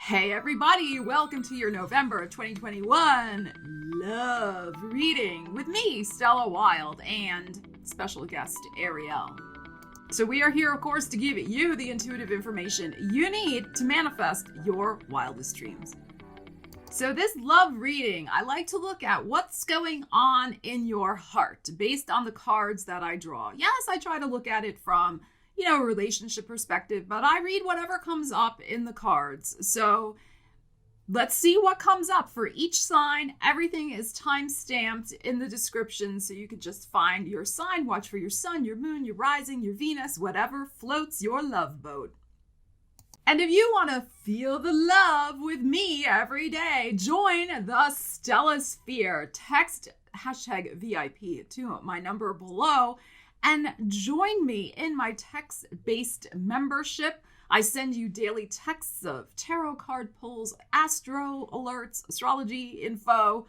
Hey everybody, welcome to your November 2021 love reading with me, Stella Wilde, and special guest Ariel. So we are here, of course, to give you the intuitive information you need to manifest your wildest dreams. So this love reading, I like to look at what's going on in your heart based on the cards that I draw. Yes, I try to look at it from a relationship perspective, but I read whatever comes up in the cards. So let's see what comes up for each sign. Everything is time stamped in the description, so you can just find your sign, watch for your sun, your moon, your rising, your Venus, whatever floats your love boat. And if you want to feel the love with me every day, join the Stella Sphere. Text #VIP to my number below and join me in my text-based membership. I send you daily texts of tarot card pulls, astro alerts, astrology info,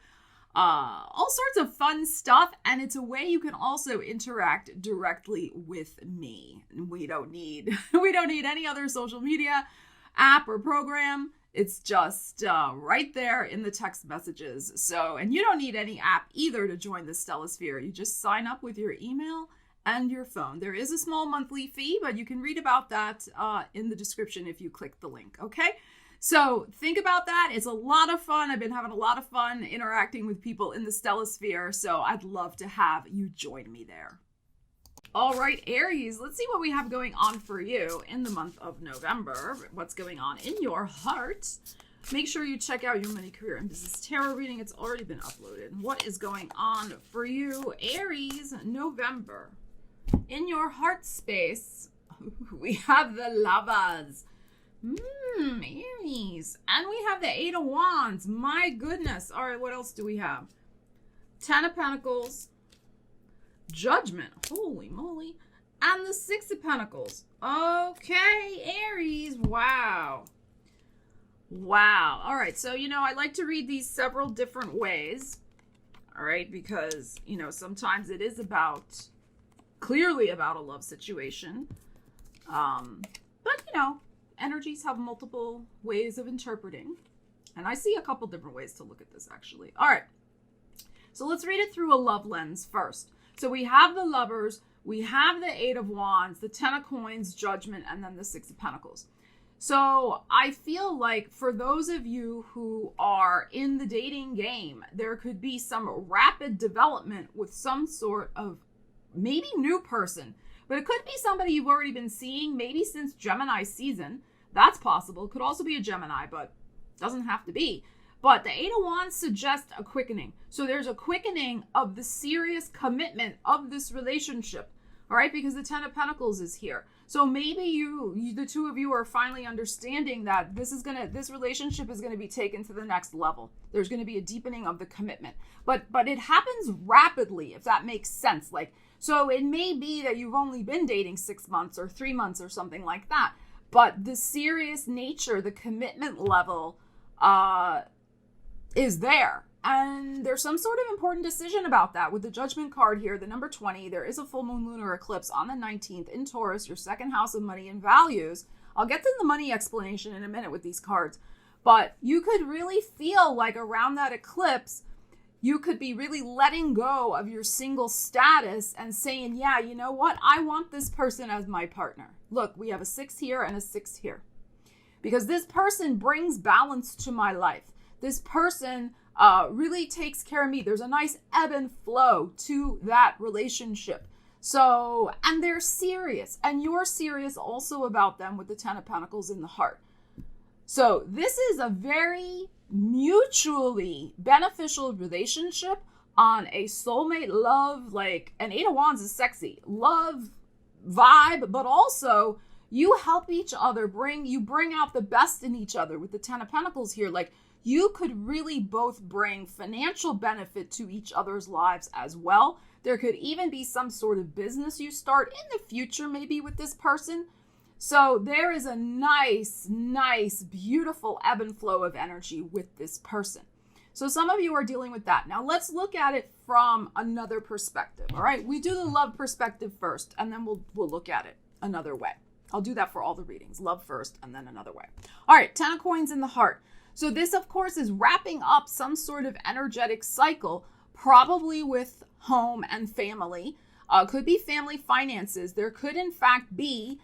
all sorts of fun stuff. And it's a way you can also interact directly with me. We don't need any other social media app or program. It's just right there in the text messages. So, and you don't need any app either to join the Stella Sphere. You just sign up with your email and your phone. There is a small monthly fee, but you can read about that in the description if you click the link, okay? So think about that. It's a lot of fun. I've been having a lot of fun interacting with people in the Stella Sphere, so I'd love to have you join me there. All right, Aries, let's see what we have going on for you in the month of November. What's going on in your heart? Make sure you check out your money, career, and business tarot reading. It's already been uploaded. What is going on for you, Aries, November? In your heart space, we have the Lovers. Aries. And we have the Eight of Wands. My goodness. All right, what else do we have? Ten of Pentacles. Judgment. Holy moly. And the Six of Pentacles. Okay, Aries. Wow. All right, so, I like to read these several different ways. All right, because, sometimes it is clearly about a love situation. But, energies have multiple ways of interpreting. And I see a couple different ways to look at this, actually. All right. So let's read it through a love lens first. So we have the Lovers, we have the Eight of Wands, the Ten of Coins, Judgment, and then the Six of Pentacles. So I feel like for those of you who are in the dating game, there could be some rapid development with some sort of maybe new person, but it could be somebody you've already been seeing, maybe since Gemini season. That's possible. It could also be a Gemini, but doesn't have to be. But the Eight of Wands suggests a quickening. So there's a quickening of the serious commitment of this relationship, all right? Because the Ten of Pentacles is here. So maybe you the two of you are finally understanding that this relationship is going to be taken to the next level. There's going to be a deepening of the commitment. But it happens rapidly, if that makes sense. So it may be that you've only been dating 6 months or 3 months or something like that. But the serious nature, the commitment level is there. And there's some sort of important decision about that. With the Judgment card here, the number 20, there is a full moon lunar eclipse on the 19th in Taurus, your second house of money and values. I'll get to the money explanation in a minute with these cards. But you could really feel like around that eclipse, you could be really letting go of your single status and saying, yeah, you know what? I want this person as my partner. Look, we have a 6 here and a 6 here. Because this person brings balance to my life. This person really takes care of me. There's a nice ebb and flow to that relationship. So, and they're serious. And you're serious also about them with the Ten of Pentacles in the heart. So this is a very mutually beneficial relationship on a soulmate love, an Eight of Wands is sexy, love vibe, but also you help each other, you bring out the best in each other with the Ten of Pentacles here. You could really both bring financial benefit to each other's lives as well. There could even be some sort of business you start in the future, maybe with this person. So there is a nice, beautiful ebb and flow of energy with this person. So some of you are dealing with that. Now let's look at it from another perspective. All right. We do the love perspective first, and then we'll look at it another way. I'll do that for all the readings. Love first and then another way. All right, 10 of coins in the heart. So this, of course, is wrapping up some sort of energetic cycle, probably with home and family. Could be family finances. There could, in fact, be,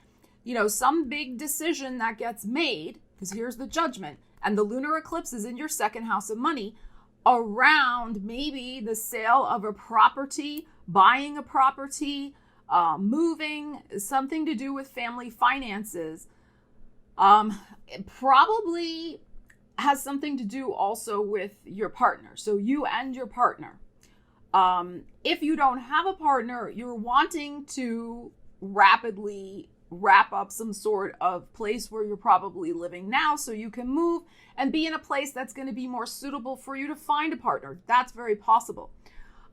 some big decision that gets made, because here's the judgment, and the lunar eclipse is in your second house of money, around maybe the sale of a property, buying a property, moving, something to do with family finances. It probably has something to do also with your partner. So you and your partner. If you don't have a partner, you're wanting to rapidly wrap up some sort of place where you're probably living now so you can move and be in a place that's going to be more suitable for you to find a partner. That's very possible.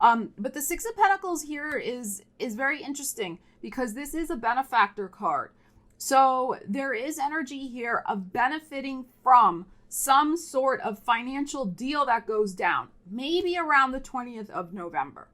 But the Six of Pentacles here is very interesting because this is a benefactor card. So there is energy here of benefiting from some sort of financial deal that goes down, maybe around the 20th of November.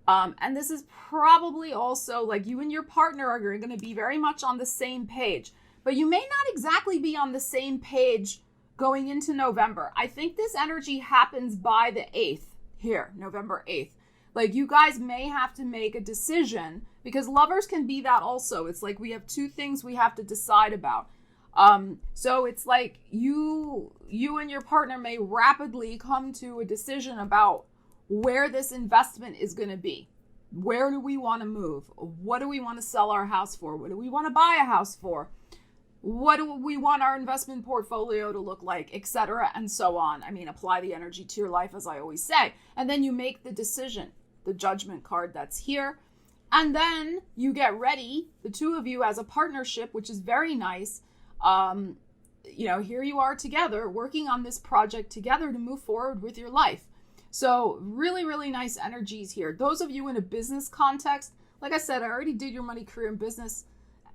And this is probably also like you and your partner are going to be very much on the same page, but you may not exactly be on the same page going into November. I think this energy happens by the 8th here, November 8th. Like you guys may have to make a decision because lovers can be that also. It's like we have two things we have to decide about. So it's like you and your partner may rapidly come to a decision about where this investment is going to be. Where do we want to move? What do we want to sell our house for? What do we want to buy a house for? What do we want our investment portfolio to look like, etc., and so on. I mean, apply the energy to your life, as I always say. And then you make the decision, the judgment card that's here. And then you get ready, the two of you as a partnership, which is very nice. Here you are together working on this project together to move forward with your life. So really, really nice energies here. Those of you in a business context, like I said, I already did your money, career, and business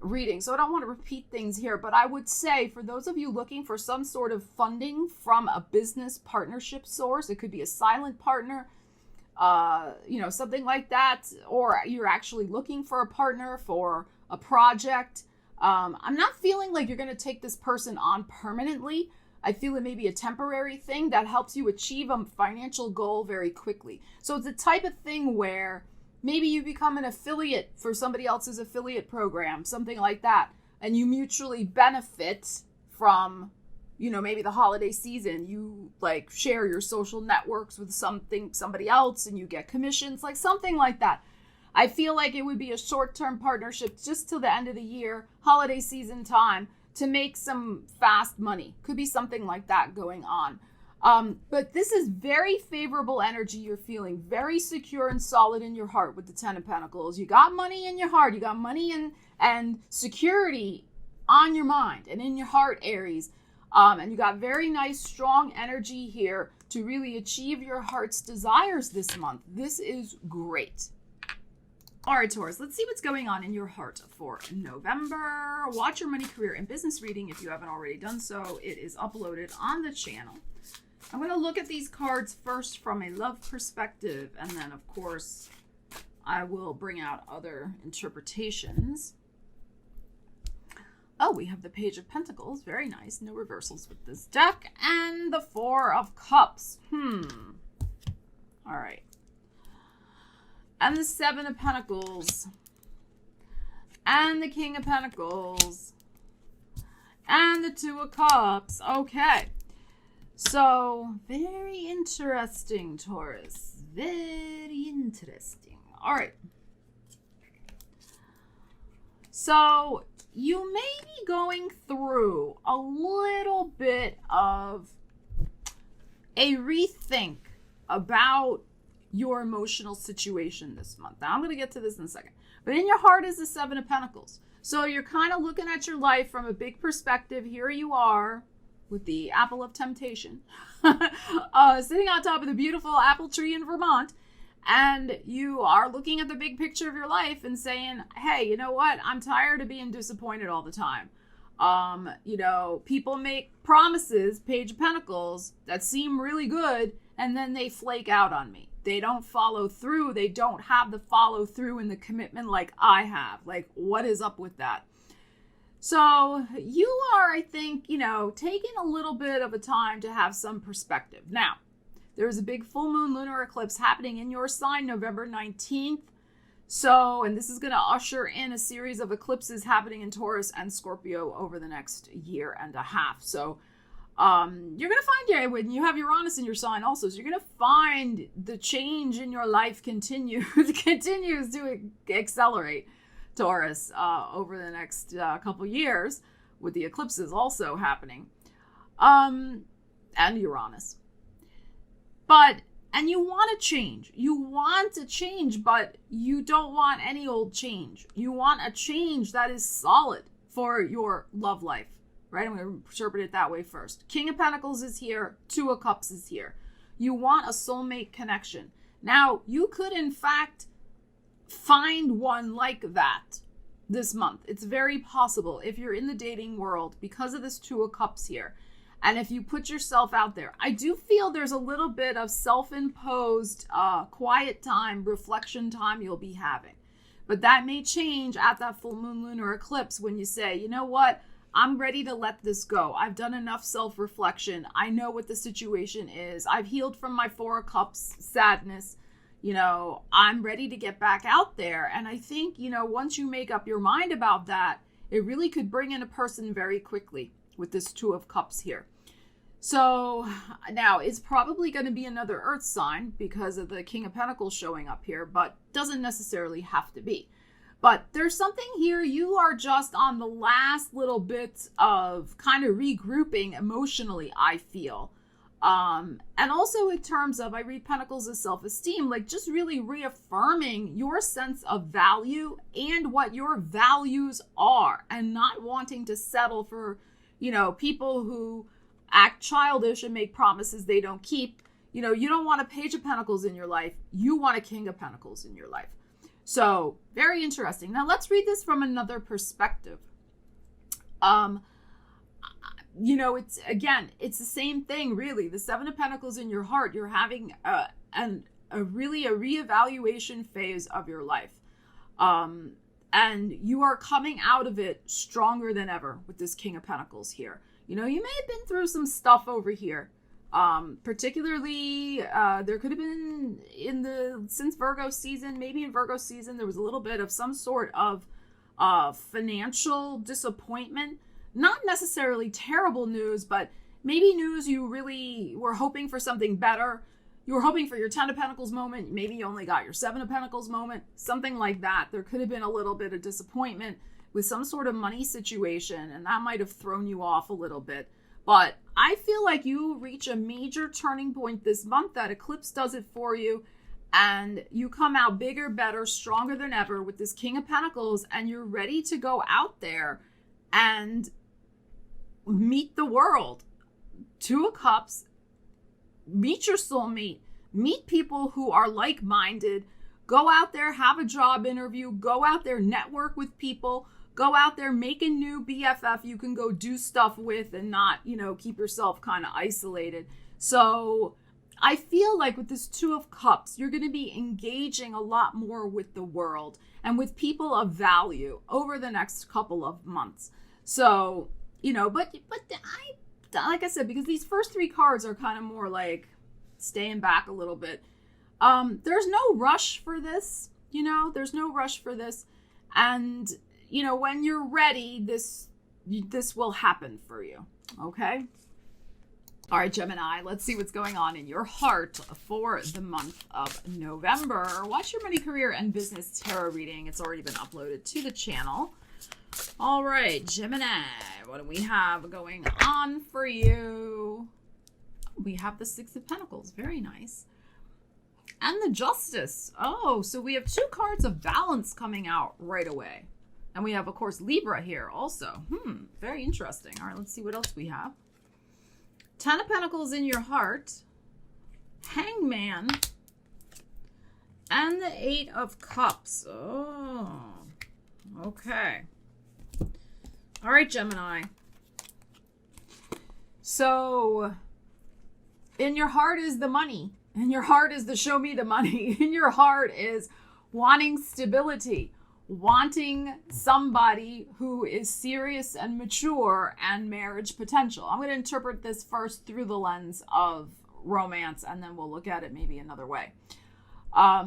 reading, so I don't want to repeat things here, but I would say for those of you looking for some sort of funding from a business partnership source, it could be a silent partner, something like that, or you're actually looking for a partner for a project. I'm not feeling like you're going to take this person on permanently. I feel it may be a temporary thing that helps you achieve a financial goal very quickly. So it's a type of thing where maybe you become an affiliate for somebody else's affiliate program, something like that, and you mutually benefit from, maybe the holiday season. You like share your social networks with somebody else and you get commissions, like something like that. I feel like it would be a short-term partnership just till the end of the year, holiday season time, to make some fast money. Could be something like that going on. But this is very favorable energy you're feeling, very secure and solid in your heart with the 10 of Pentacles. You got money in your heart. You got money and security on your mind and in your heart, Aries. And you got very nice, strong energy here to really achieve your heart's desires this month. This is great. All right, Taurus, let's see what's going on in your heart for November. Watch your money, career, and business reading if you haven't already done so. It is uploaded on the channel. I'm going to look at these cards first from a love perspective, and then, of course, I will bring out other interpretations. Oh, we have the Page of Pentacles. Very nice. No reversals with this deck. And the Four of Cups. All right. And the Seven of Pentacles. And the King of Pentacles. And the Two of Cups. Okay. So, very interesting, Taurus. Very interesting. All right. So, you may be going through a little bit of a rethink about your emotional situation this month. Now, I'm going to get to this in a second. But in your heart is the Seven of Pentacles. So you're kind of looking at your life from a big perspective. Here you are with the apple of temptation, sitting on top of the beautiful apple tree in Vermont. And you are looking at the big picture of your life and saying, hey, you know what? I'm tired of being disappointed all the time. People make promises, Page of Pentacles, that seem really good, and then they flake out on me. They don't follow through. They don't have the follow through and the commitment like I have. Like, what is up with that? So you are, I think, taking a little bit of a time to have some perspective. Now, there's a big full moon lunar eclipse happening in your sign November 19th. So, and this is going to usher in a series of eclipses happening in Taurus and Scorpio over the next year and a half. So, you're going to find, when you have Uranus in your sign also, so you're going to find the change in your life continues to accelerate, Taurus, over the next couple years, with the eclipses also happening, and Uranus. And you want to change. You want to change, but you don't want any old change. You want a change that is solid for your love life, right? I'm going to interpret it that way first. King of Pentacles is here. Two of Cups is here. You want a soulmate connection. Now, you could, in fact, find one like that this month. It's very possible if you're in the dating world because of this Two of Cups here. And if you put yourself out there, I do feel there's a little bit of self-imposed quiet time, reflection time you'll be having. But that may change at that full moon lunar eclipse when you say, you know what? I'm ready to let this go. I've done enough self-reflection. I know what the situation is. I've healed from my Four of Cups sadness. I'm ready to get back out there. And I think, once you make up your mind about that, it really could bring in a person very quickly with this Two of Cups here. So now it's probably going to be another earth sign because of the King of Pentacles showing up here, but doesn't necessarily have to be. But there's something here, you are just on the last little bits of kind of regrouping emotionally, I feel. And also in terms of, I read Pentacles as self-esteem, like just really reaffirming your sense of value and what your values are, and not wanting to settle for, people who act childish and make promises they don't keep. You don't want a Page of Pentacles in your life. You want a King of Pentacles in your life. So very interesting. Now let's read this from another perspective. It's the same thing, really. The Seven of Pentacles in your heart, you're having a reevaluation phase of your life. And you are coming out of it stronger than ever with this King of Pentacles here. You may have been through some stuff over here. Particularly, there could have been since Virgo season, maybe in Virgo season, there was a little bit of some sort of financial disappointment. Not necessarily terrible news, but maybe news you really were hoping for something better. You were hoping for your Ten of Pentacles moment. Maybe you only got your Seven of Pentacles moment, something like that. There could have been a little bit of disappointment with some sort of money situation, and that might have thrown you off a little bit. But I feel like you reach a major turning point this month. That eclipse does it for you, and you come out bigger, better, stronger than ever with this King of Pentacles, and you're ready to go out there and meet the world. Two of Cups, meet your soulmate, meet people who are like-minded, go out there, have a job interview, go out there, network with people, go out there, make a new BFF you can go do stuff with and not, keep yourself kind of isolated. So I feel like with this Two of Cups, you're going to be engaging a lot more with the world and with people of value over the next couple of months. So, but like I said, because these first three cards are kind of more like staying back a little bit. There's no rush for this, there's no rush for this. And, when you're ready, this will happen for you. Okay. All right, Gemini, let's see what's going on in your heart for the month of November. Watch your money, career, and business tarot reading. It's already been uploaded to the channel. All right, Gemini, what do we have going on for you? We have the Six of Pentacles. Very nice. And the Justice. Oh, so we have two cards of balance coming out right away. And we have, of course, Libra here also. Very interesting. All right, let's see what else we have. Ten of Pentacles in your heart. Hangman. And the Eight of Cups. Oh, okay. All right, Gemini. So, in your heart is the money. In your heart is the show me the money. In your heart is wanting stability, wanting somebody who is serious and mature and marriage potential. I'm going to interpret this first through the lens of romance, and then we'll look at it maybe another way. But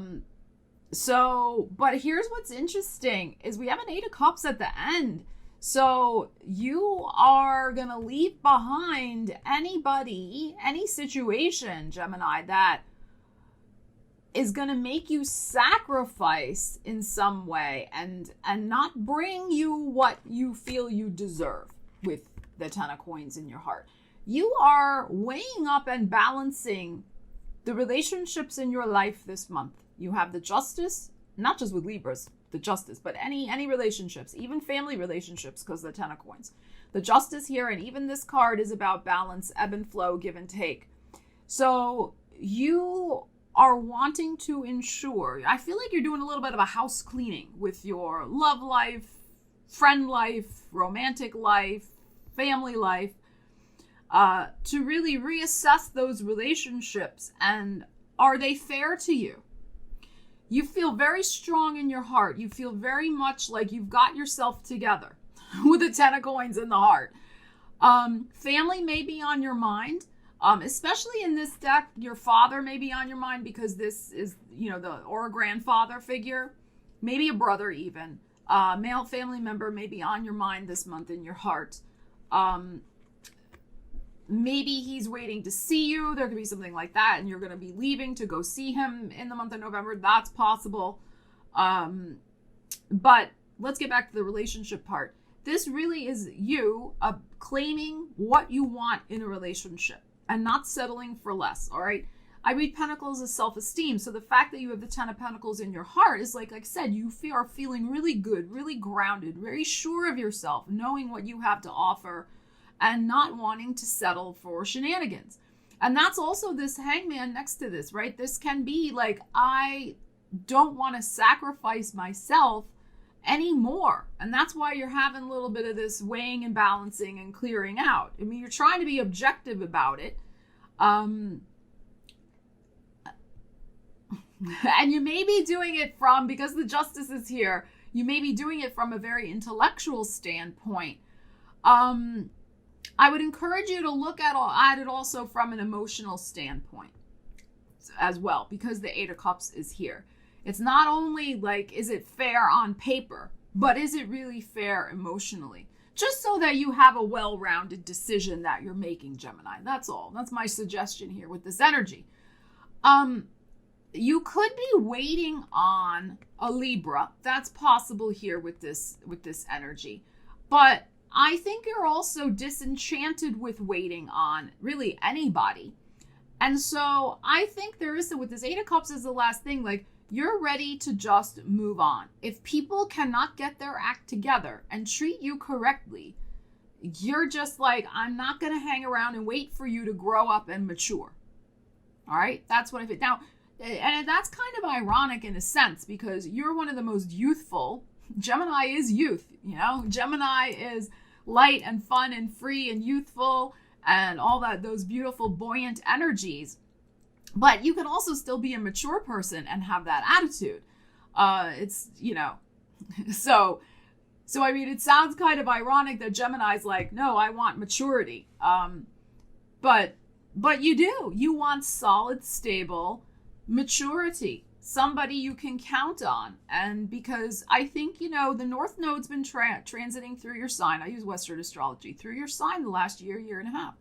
here's what's interesting is we have an 8 of Cups at the end. So you are going to leave behind anybody, any situation, Gemini, that is going to make you sacrifice in some way and not bring you what you feel you deserve with the 10 of Coins in your heart. You are weighing up and balancing the relationships in your life this month. You have the Justice, not just with Libras, the Justice, but any relationships, even family relationships, because the 10 of Coins. The Justice here, and even this card is about balance, ebb and flow, give and take. So you are wanting to ensure, I feel like you're doing a little bit of a house cleaning with your love life, friend life, romantic life, family life, to really reassess those relationships, and are they fair to you? You feel very strong in your heart. You feel very much like you've got yourself together with the 10 of Coins in the heart. Family may be on your mind, especially in this deck. Your father may be on your mind because this is, or a grandfather figure, maybe a brother even. Male family member may be on your mind this month in your heart. Maybe he's waiting to see you. There could be something like that, and you're going to be leaving to go see him in the month of November. That's possible. But let's get back to the relationship part. This really is you claiming what you want in a relationship and not settling for less, all right? I read Pentacles as self-esteem. So the fact that you have the 10 of Pentacles in your heart is like I said, you are feeling really good, really grounded, very sure of yourself, knowing what you have to offer, and not wanting to settle for shenanigans. And that's also this Hangman next to this, right? This can be like, I don't want to sacrifice myself anymore. And that's why you're having a little bit of this weighing and balancing and clearing out. I mean, you're trying to be objective about it. And you may be doing it from, because the Justice is here, you may be doing it from a very intellectual standpoint. I would encourage you to look at it also from an emotional standpoint as well, because the 8 of Cups is here. It's not only like, is it fair on paper, but is it really fair emotionally? Just so that you have a well-rounded decision that you're making, Gemini. That's all. That's my suggestion here with this energy. You could be waiting on a Libra. That's possible here with this energy. But I think you're also disenchanted with waiting on really anybody. And so I think there is, with this 8 of Cups as the last thing, like, you're ready to just move on. If people cannot get their act together and treat you correctly, you're just like, I'm not going to hang around and wait for you to grow up and mature. All right? That's what I feel. Now, and that's kind of ironic in a sense, because you're one of the most youthful. Gemini is youth, Gemini is light and fun and free and youthful and all that, those beautiful buoyant energies. But you can also still be a mature person and have that attitude. So I mean, it sounds kind of ironic that Gemini's like, no, I want maturity. But you do. You want solid, stable maturity. Somebody you can count on. And because I think, the North Node's been transiting through your sign. I use Western astrology, through your sign the last year and a half.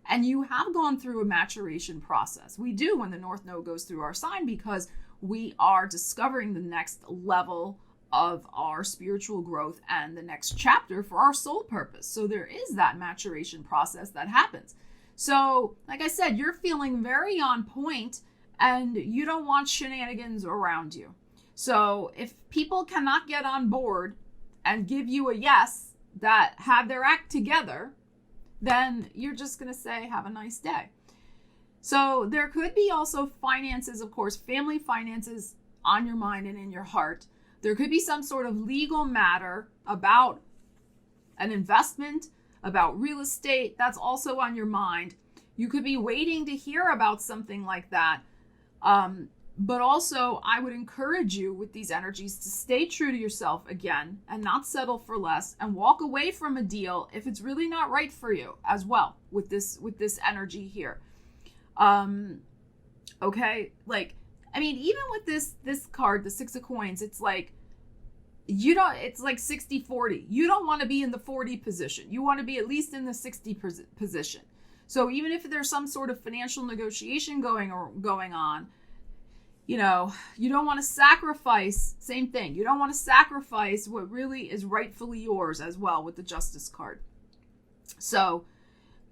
And you have gone through a maturation process. We do when the North Node goes through our sign, because we are discovering the next level of our spiritual growth and the next chapter for our soul purpose. So there is that maturation process that happens. So, like I said, you're feeling very on point, and you don't want shenanigans around you. So if people cannot get on board and give you a yes, that have their act together, then you're just going to say, have a nice day. So there could be also finances, of course, family finances on your mind and in your heart. There could be some sort of legal matter about an investment, about real estate. That's also on your mind. You could be waiting to hear about something like that. But also, I would encourage you with these energies to stay true to yourself again and not settle for less, and walk away from a deal if it's really not right for you as well with this energy here. Okay, like, I mean, even with this card, the Six of Coins, it's like it's like 60-40. You don't want to be in the 40 position. You want to be at least in the 60 position. So even if there's some sort of financial negotiation going on, you know, you don't want to sacrifice, same thing. You don't want to sacrifice what really is rightfully yours as well with the Justice card. So,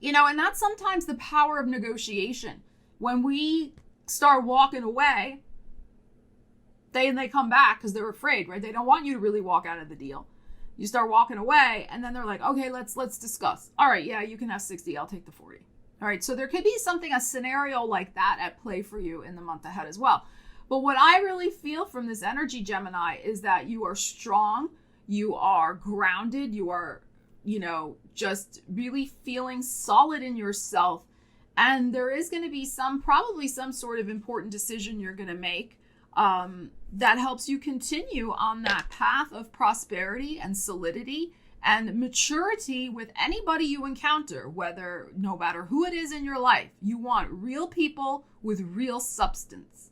you know, and that's sometimes the power of negotiation. When we start walking away, they come back because they're afraid, right? They don't want you to really walk out of the deal. You start walking away, and then they're like, okay, let's discuss. All right, yeah, you can have 60. I'll take the 40. All right, so there could be a scenario like that at play for you in the month ahead as well. But what I really feel from this energy, Gemini, is that you are strong, you are grounded, you are, you know, just really feeling solid in yourself. And there is going to be probably some sort of important decision you're going to make that helps you continue on that path of prosperity and solidity and maturity with anybody you encounter, no matter who it is in your life. You want real people with real substance.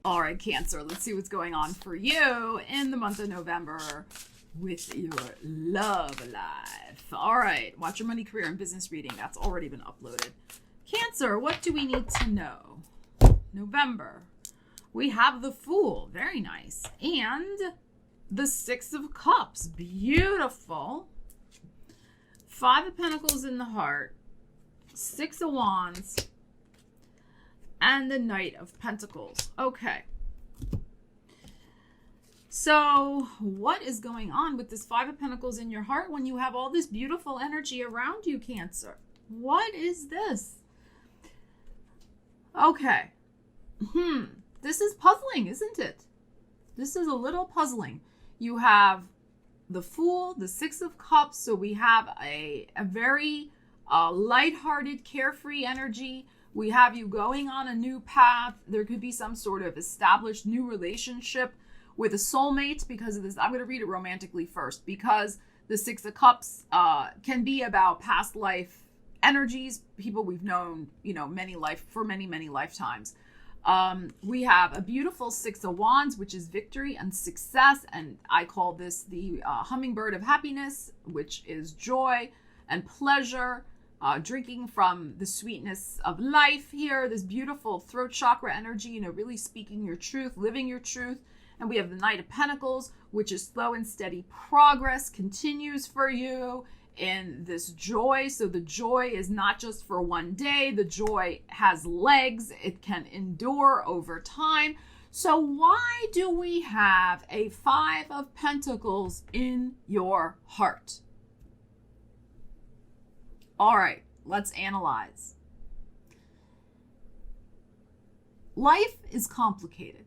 All right, Cancer, let's see what's going on for you in the month of November with your love life. All right, watch your money, career, and business reading. That's already been uploaded. Cancer, what do we need to know? November. We have the Fool. Very nice. And the Six of Cups. Beautiful. Five of Pentacles in the heart. Six of Wands. And the Knight of Pentacles. Okay. So what is going on with this Five of Pentacles in your heart when you have all this beautiful energy around you, Cancer? What is this? Okay. This is puzzling, isn't it? This is a little puzzling. You have the Fool, the Six of Cups. So we have a very lighthearted, carefree energy. We have you going on a new path. There could be some sort of established new relationship with a soulmate because of this. I'm going to read it romantically first, because the Six of Cups can be about past life energies, people we've known, you know, many lifetimes. We have a beautiful Six of Wands, which is victory and success. And I call this the hummingbird of happiness, which is joy and pleasure, drinking from the sweetness of life here. This beautiful throat chakra energy, you know, really speaking your truth, living your truth. And we have the Knight of Pentacles, which is slow and steady progress, continues for you in this joy. So the joy is not just for one day. The joy has legs. It can endure over time. So why do we have a Five of Pentacles in your heart? All right, let's analyze. Life is complicated.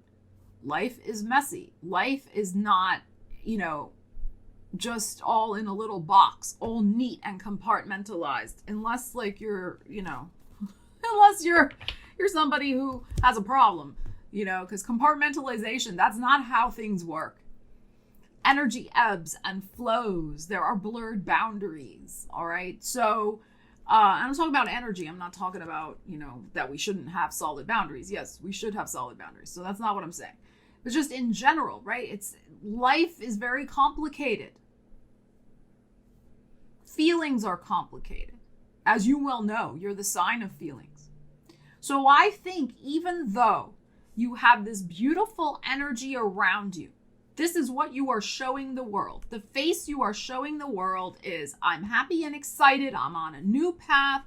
Life is messy. Life is not, you know, just all in a little box, all neat and compartmentalized, unless like you're, you know, unless you're somebody who has a problem, you know, because compartmentalization, that's not how things work. Energy ebbs and flows. There are blurred boundaries. All right. So, I'm talking about energy. I'm not talking about, you know, that we shouldn't have solid boundaries. Yes, we should have solid boundaries. So that's not what I'm saying. But just in general, right? Life is very complicated. Feelings are complicated. As you well know, you're the sign of feelings. So I think even though you have this beautiful energy around you, this is what you are showing the world. The face you are showing the world is, I'm happy and excited. I'm on a new path.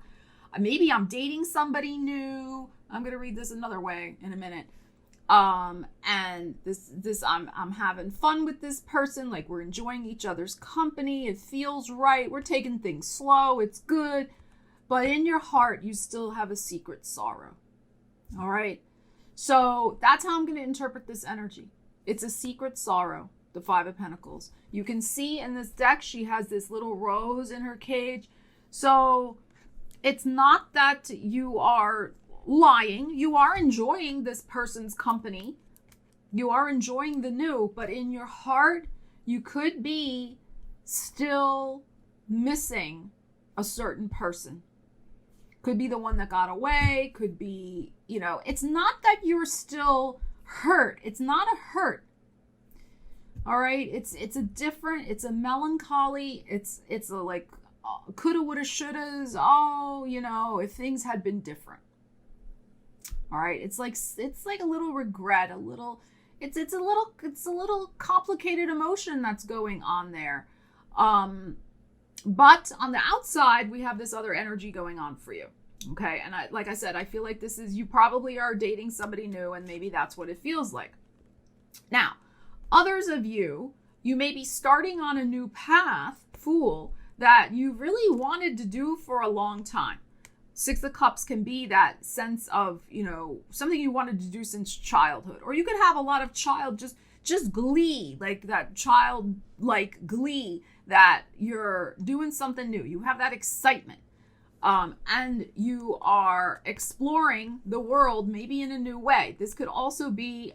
Maybe I'm dating somebody new. I'm going to read this another way in a minute. And this I'm having fun with this person. Like, we're enjoying each other's company. It feels right. We're taking things slow. It's good. But in your heart, you still have a secret sorrow. All right. So that's how I'm going to interpret this energy. It's a secret sorrow, the Five of Pentacles. You can see in this deck, she has this little rose in her cage. So it's not that you are lying. You are enjoying this person's company. You are enjoying the new, but in your heart, you could be still missing a certain person. Could be the one that got away, could be, it's not that you're still hurt. It's not a hurt. All right, it's a melancholy. It's a like coulda, woulda, shouldas. Oh, if things had been different. All right, it's like a little regret, it's a little complicated emotion that's going on there. But on the outside, we have this other energy going on for you. Okay, and like I said, I feel like you probably are dating somebody new, and maybe that's what it feels like. Now, others of you may be starting on a new path, Fool, that you really wanted to do for a long time. Six of Cups can be that sense of, something you wanted to do since childhood. Or you could have a lot of just glee, like that childlike glee that you're doing something new. You have that excitement. And you are exploring the world maybe in a new way. This could also be,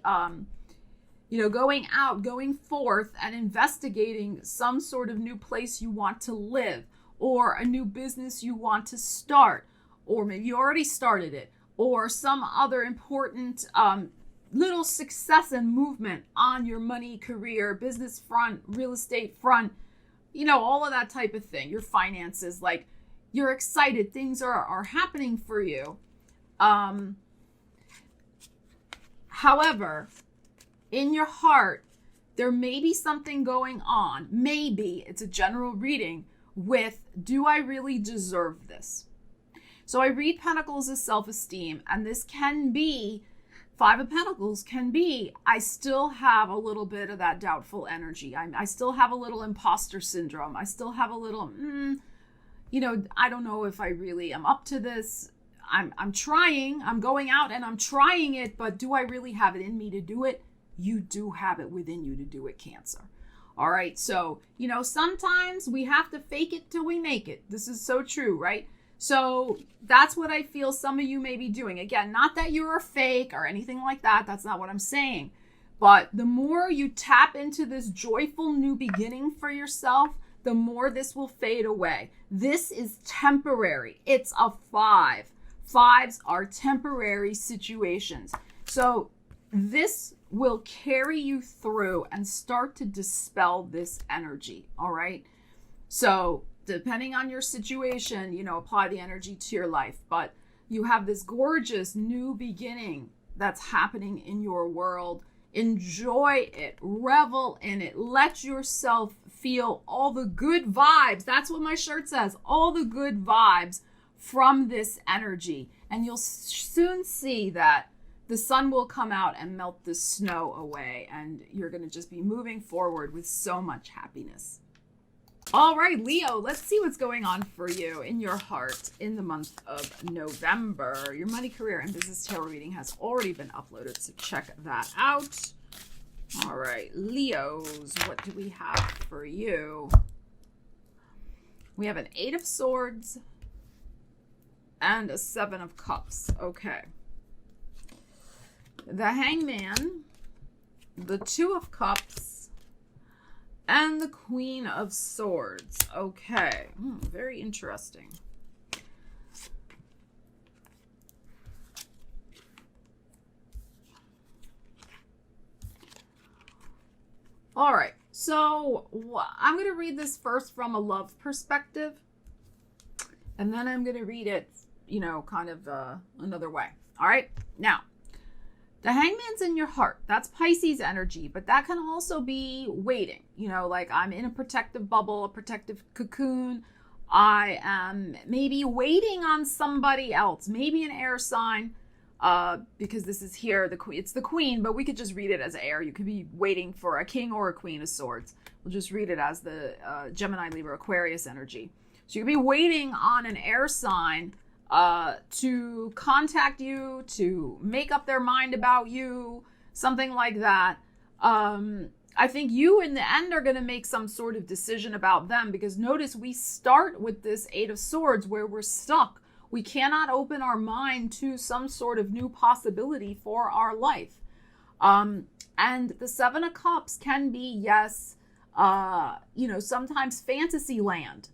going forth and investigating some sort of new place you want to live, or a new business you want to start, or maybe you already started it, or some other important little success and movement on your money, career, business front, real estate front, all of that type of thing. Your finances, like you're excited, things are happening for you. However, in your heart, there may be something going on. Maybe it's a general reading with, do I really deserve this? So I read Pentacles as self-esteem, and this can be, Five of Pentacles can be, I still have a little bit of that doubtful energy. I still have a little imposter syndrome. I still have a little, I don't know if I really am up to this. I'm trying, I'm going out and I'm trying it, but do I really have it in me to do it? You do have it within you to do it, Cancer. All right. So, sometimes we have to fake it till we make it. This is so true, right? So that's what I feel some of you may be doing. Again, not that you're a fake or anything like that. That's not what I'm saying. But the more you tap into this joyful new beginning for yourself, the more this will fade away. This is temporary. It's a 5. 5s are temporary situations. So this will carry you through and start to dispel this energy. All right. So depending on your situation, apply the energy to your life. But you have this gorgeous new beginning that's happening in your world. Enjoy it, revel in it, let yourself feel all the good vibes. That's what my shirt says, all the good vibes from this energy. And you'll soon see that the sun will come out and melt the snow away, and you're going to just be moving forward with so much happiness. All right, Leo, let's see what's going on for you in your heart in the month of November. Your money, career, and business tarot reading has already been uploaded, so check that out. All right, Leos, what do we have for you? We have an 8 of Swords and a 7 of Cups. Okay. The Hangman, the 2 of Cups, and the Queen of Swords. Okay, very interesting. All right, so I'm going to read this first from a love perspective, and then I'm going to read it, kind of another way. All right, now, the Hangman's in your heart. That's Pisces energy, but that can also be waiting. Like I'm in a protective bubble, a protective cocoon. I am maybe waiting on somebody else, maybe an air sign, because this is here, it's the Queen, but we could just read it as air. You could be waiting for a King or a Queen of Swords. We'll just read it as the Gemini, Libra, Aquarius energy. So you could be waiting on an air sign to contact you, to make up their mind about you, something like that. I think you in the end are going to make some sort of decision about them, because notice we start with this 8 of Swords where we're stuck. We cannot open our mind to some sort of new possibility for our life. And the Seven of Cups can be, yes, sometimes fantasy land.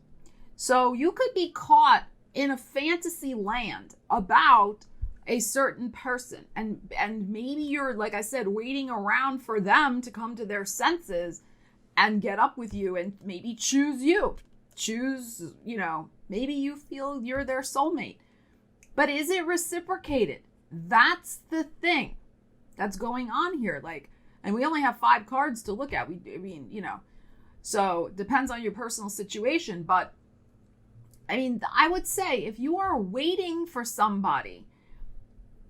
So you could be caught in a fantasy land about a certain person, and maybe you're, like I said, waiting around for them to come to their senses and get up with you and maybe choose maybe you feel you're their soulmate. But is it reciprocated? That's the thing that's going on here. And we only have 5 cards to look at. So it depends on your personal situation. But I would say if you are waiting for somebody,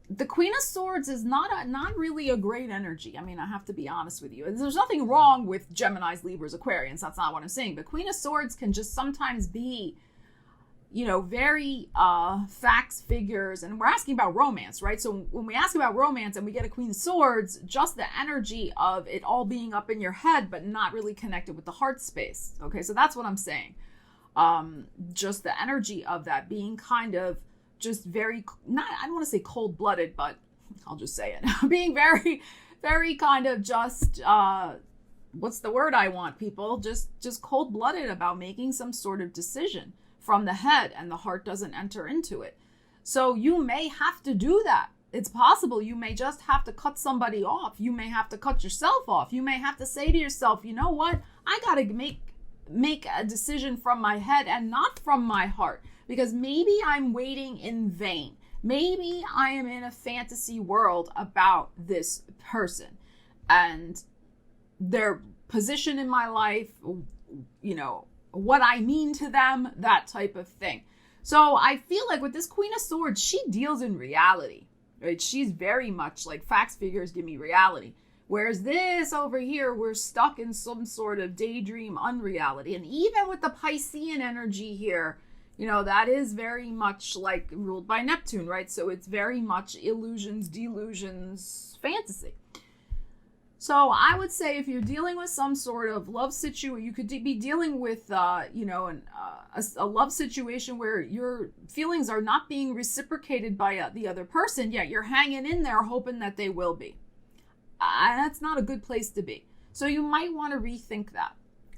the Queen of Swords is not really a great energy. I have to be honest with you. There's nothing wrong with Geminis, Libras, Aquarians. That's not what I'm saying. But Queen of Swords can just sometimes be, very facts, figures. And we're asking about romance, right? So when we ask about romance and we get a Queen of Swords, just the energy of it all being up in your head, but not really connected with the heart space. Okay, so that's what I'm saying. Just the energy of that being kind of just very, I don't want to say cold-blooded, but I'll just say it. Being very, very kind of just, what's the word I want, people? Just cold-blooded about making some sort of decision from the head, and the heart doesn't enter into it. So you may have to do that. It's possible you may just have to cut somebody off. You may have to cut yourself off. You may have to say to yourself, you know what? I got to make a decision from my head and not from my heart. Because maybe I'm waiting in vain. Maybe I am in a fantasy world about this person and their position in my life, what I mean to them, that type of thing. So I feel like with this Queen of Swords, she deals in reality, right? She's very much like facts, figures, give me reality. Whereas this over here, we're stuck in some sort of daydream unreality. And even with the Piscean energy here, that is very much like ruled by Neptune, right? So it's very much illusions, delusions, fantasy. So I would say if you're dealing with some sort of love situation, you could be dealing with, a love situation where your feelings are not being reciprocated by the other person, yet you're hanging in there hoping that they will be. That's not a good place to be. So you might want to rethink that,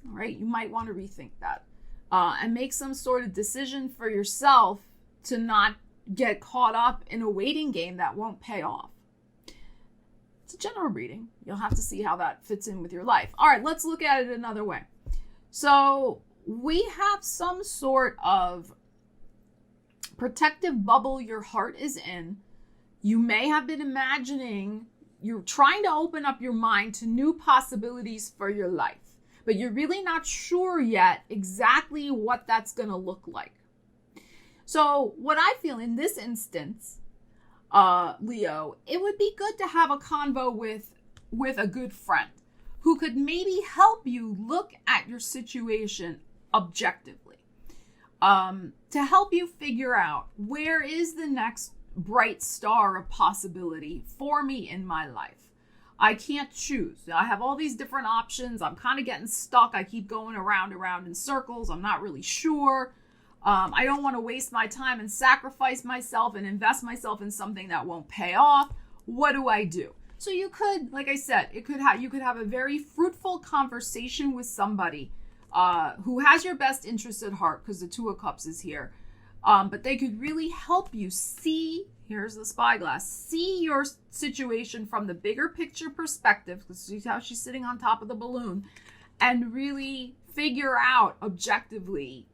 all right? You might want to rethink that. And make some sort of decision for yourself to not get caught up in a waiting game that won't pay off. It's a general reading. You'll have to see how that fits in with your life. All right, let's look at it another way. So we have some sort of protective bubble your heart is in. You may have been imagining, you're trying to open up your mind to new possibilities for your life. But you're really not sure yet exactly what that's going to look like. So what I feel in this instance, Leo, it would be good to have a convo with a good friend who could maybe help you look at your situation objectively, to help you figure out where is the next bright star of possibility for me in my life. I can't choose. I have all these different options. I'm kind of getting stuck. I keep going around in circles. I'm not really sure. I don't want to waste my time and sacrifice myself and invest myself in something that won't pay off. What do I do? So you could, like I said, you could have a very fruitful conversation with somebody who has your best interest at heart, because the Two of Cups is here. But they could really help you see, here's the spyglass, see your situation from the bigger picture perspective, because see how she's sitting on top of the balloon, and really figure out objectively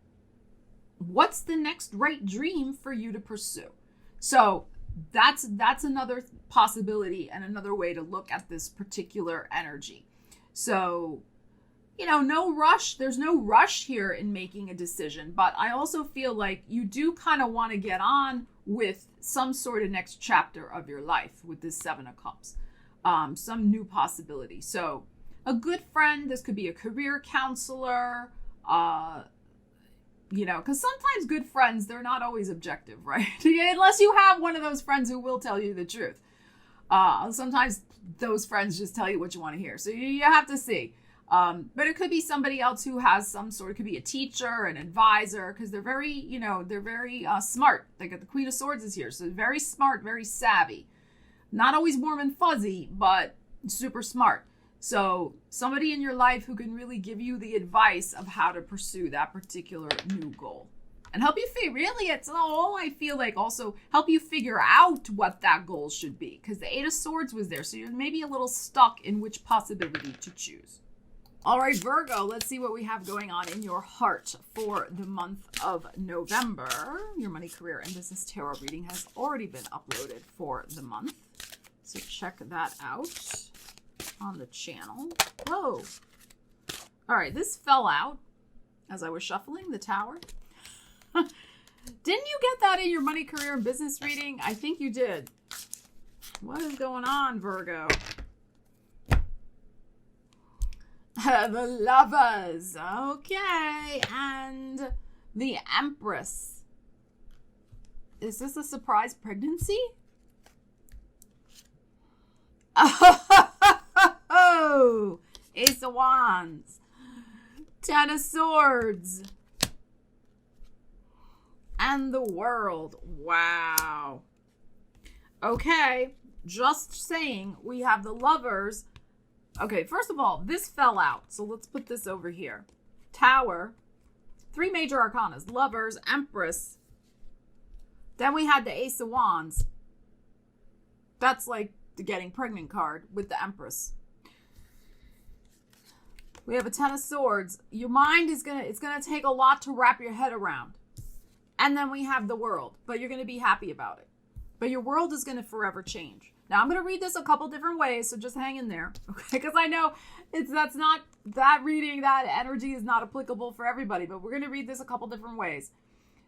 what's the next right dream for you to pursue. So that's another possibility and another way to look at this particular energy. So, no rush. There's no rush here in making a decision, but I also feel like you do kind of want to get on with some sort of next chapter of your life with this Seven of Cups, some new possibility. So a good friend, this could be a career counselor, because sometimes good friends, they're not always objective, right? Unless you have one of those friends who will tell you the truth. Sometimes those friends just tell you what you want to hear. So you have to see. But it could be somebody else who has some sort, it could be a teacher, an advisor, because they're very, they're very smart. They got the Queen of Swords is here. So very smart, very savvy. Not always warm and fuzzy, but super smart. So somebody in your life who can really give you the advice of how to pursue that particular new goal. And help you figure, really, it's all I feel like also help you figure out what that goal should be. Because the Eight of Swords was there. So you're maybe a little stuck in which possibility to choose. All right, Virgo, let's see what we have going on in your heart for the month of November. Your money, career, and business tarot reading has already been uploaded for the month. So check that out on the channel. Whoa. All right, this fell out as I was shuffling the Tower. Didn't you get that in your money, career, and business reading? I think you did. What is going on, Virgo? The Lovers. Okay. And the Empress. Is this a surprise pregnancy? Oh, Ace of Wands. Ten of Swords. And the World. Wow. Okay. Just saying, we have the Lovers. Okay, first of all, this fell out. So let's put this over here. Tower. 3 major arcanas. Lovers, Empress. Then we had the Ace of Wands. That's like the getting pregnant card with the Empress. We have a Ten of Swords. Your mind is it's gonna take a lot to wrap your head around. And then we have the World, but you're gonna be happy about it. But your world is gonna forever change. Now I'm gonna read this a couple different ways, so just hang in there, okay? Because I know that reading, that energy is not applicable for everybody, but we're gonna read this a couple different ways.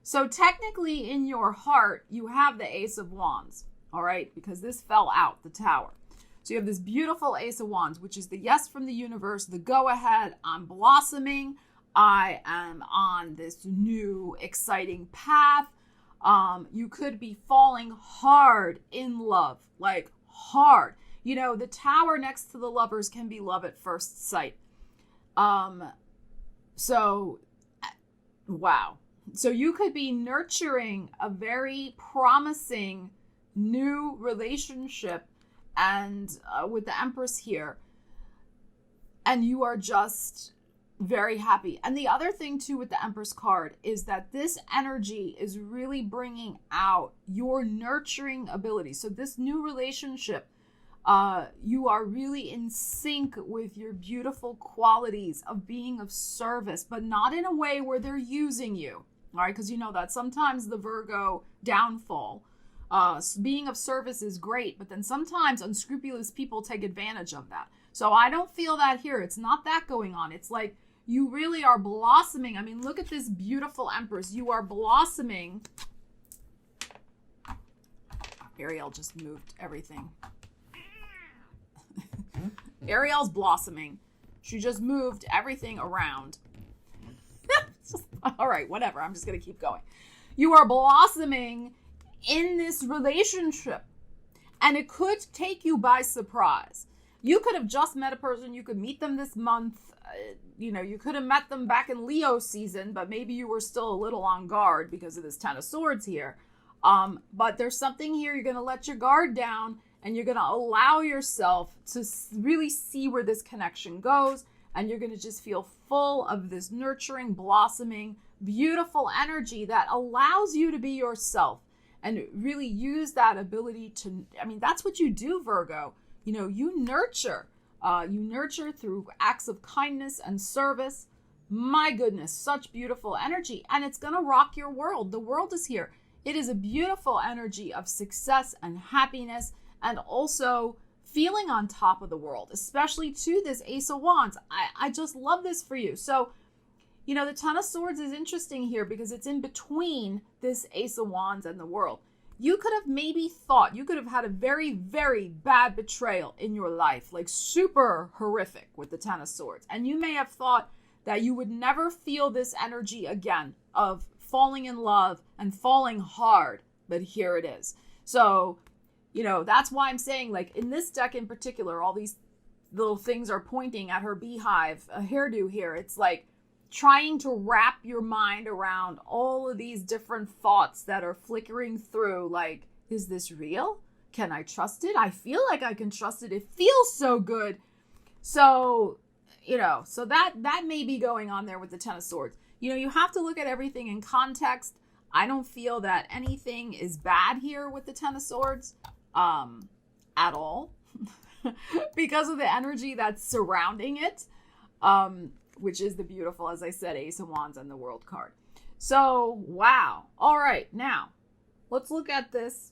So technically in your heart, you have the Ace of Wands, all right? Because this fell out, the Tower. So you have this beautiful Ace of Wands, which is the yes from the universe, the go ahead, I'm blossoming, I am on this new exciting path. You could be falling hard in love, like hard. The Tower next to the Lovers can be love at first sight. So, wow. So you could be nurturing a very promising new relationship and with the Empress here. And you are just very happy. And the other thing too with the Empress card is that this energy is really bringing out your nurturing ability. So this new relationship, you are really in sync with your beautiful qualities of being of service, but not in a way where they're using you. All right, because you know that sometimes the Virgo downfall, being of service is great, but then sometimes unscrupulous people take advantage of that. So I don't feel that here. It's not that going on. It's like you really are blossoming. I mean, look at this beautiful Empress. You are blossoming. Ariel just moved everything. Ariel's blossoming. She just moved everything around. All right, whatever. I'm just going to keep going. You are blossoming in this relationship, and it could take you by surprise. You could have just met a person. You could meet them this month. You could have met them back in Leo season, but maybe you were still a little on guard because of this Ten of Swords here. But there's something here. You're going to let your guard down, and you're going to allow yourself to really see where this connection goes. And you're going to just feel full of this nurturing, blossoming, beautiful energy that allows you to be yourself and really use that ability to, that's what you do, Virgo. You nurture. You nurture through acts of kindness and service. My goodness, such beautiful energy. And it's going to rock your world. The world is here. It is a beautiful energy of success and happiness, and also feeling on top of the world, especially to this Ace of Wands. I just love this for you. So, the Ten of Swords is interesting here because it's in between this Ace of Wands and the World. You could have maybe thought, you could have had a very, very bad betrayal in your life, like super horrific with the Ten of Swords. And you may have thought that you would never feel this energy again of falling in love and falling hard, but here it is. So, that's why I'm saying, like, in this deck in particular, all these little things are pointing at her beehive, a hairdo here. It's like trying to wrap your mind around all of these different thoughts that are flickering through. Like, is this real? Can I trust it? I feel like I can trust it. It feels so good. So, so that may be going on there with the Ten of Swords. You have to look at everything in context. I don't feel that anything is bad here with the Ten of Swords at all because of the energy that's surrounding it, which is the beautiful, as I said, Ace of Wands and the World card. So, wow. All right, now let's look at this.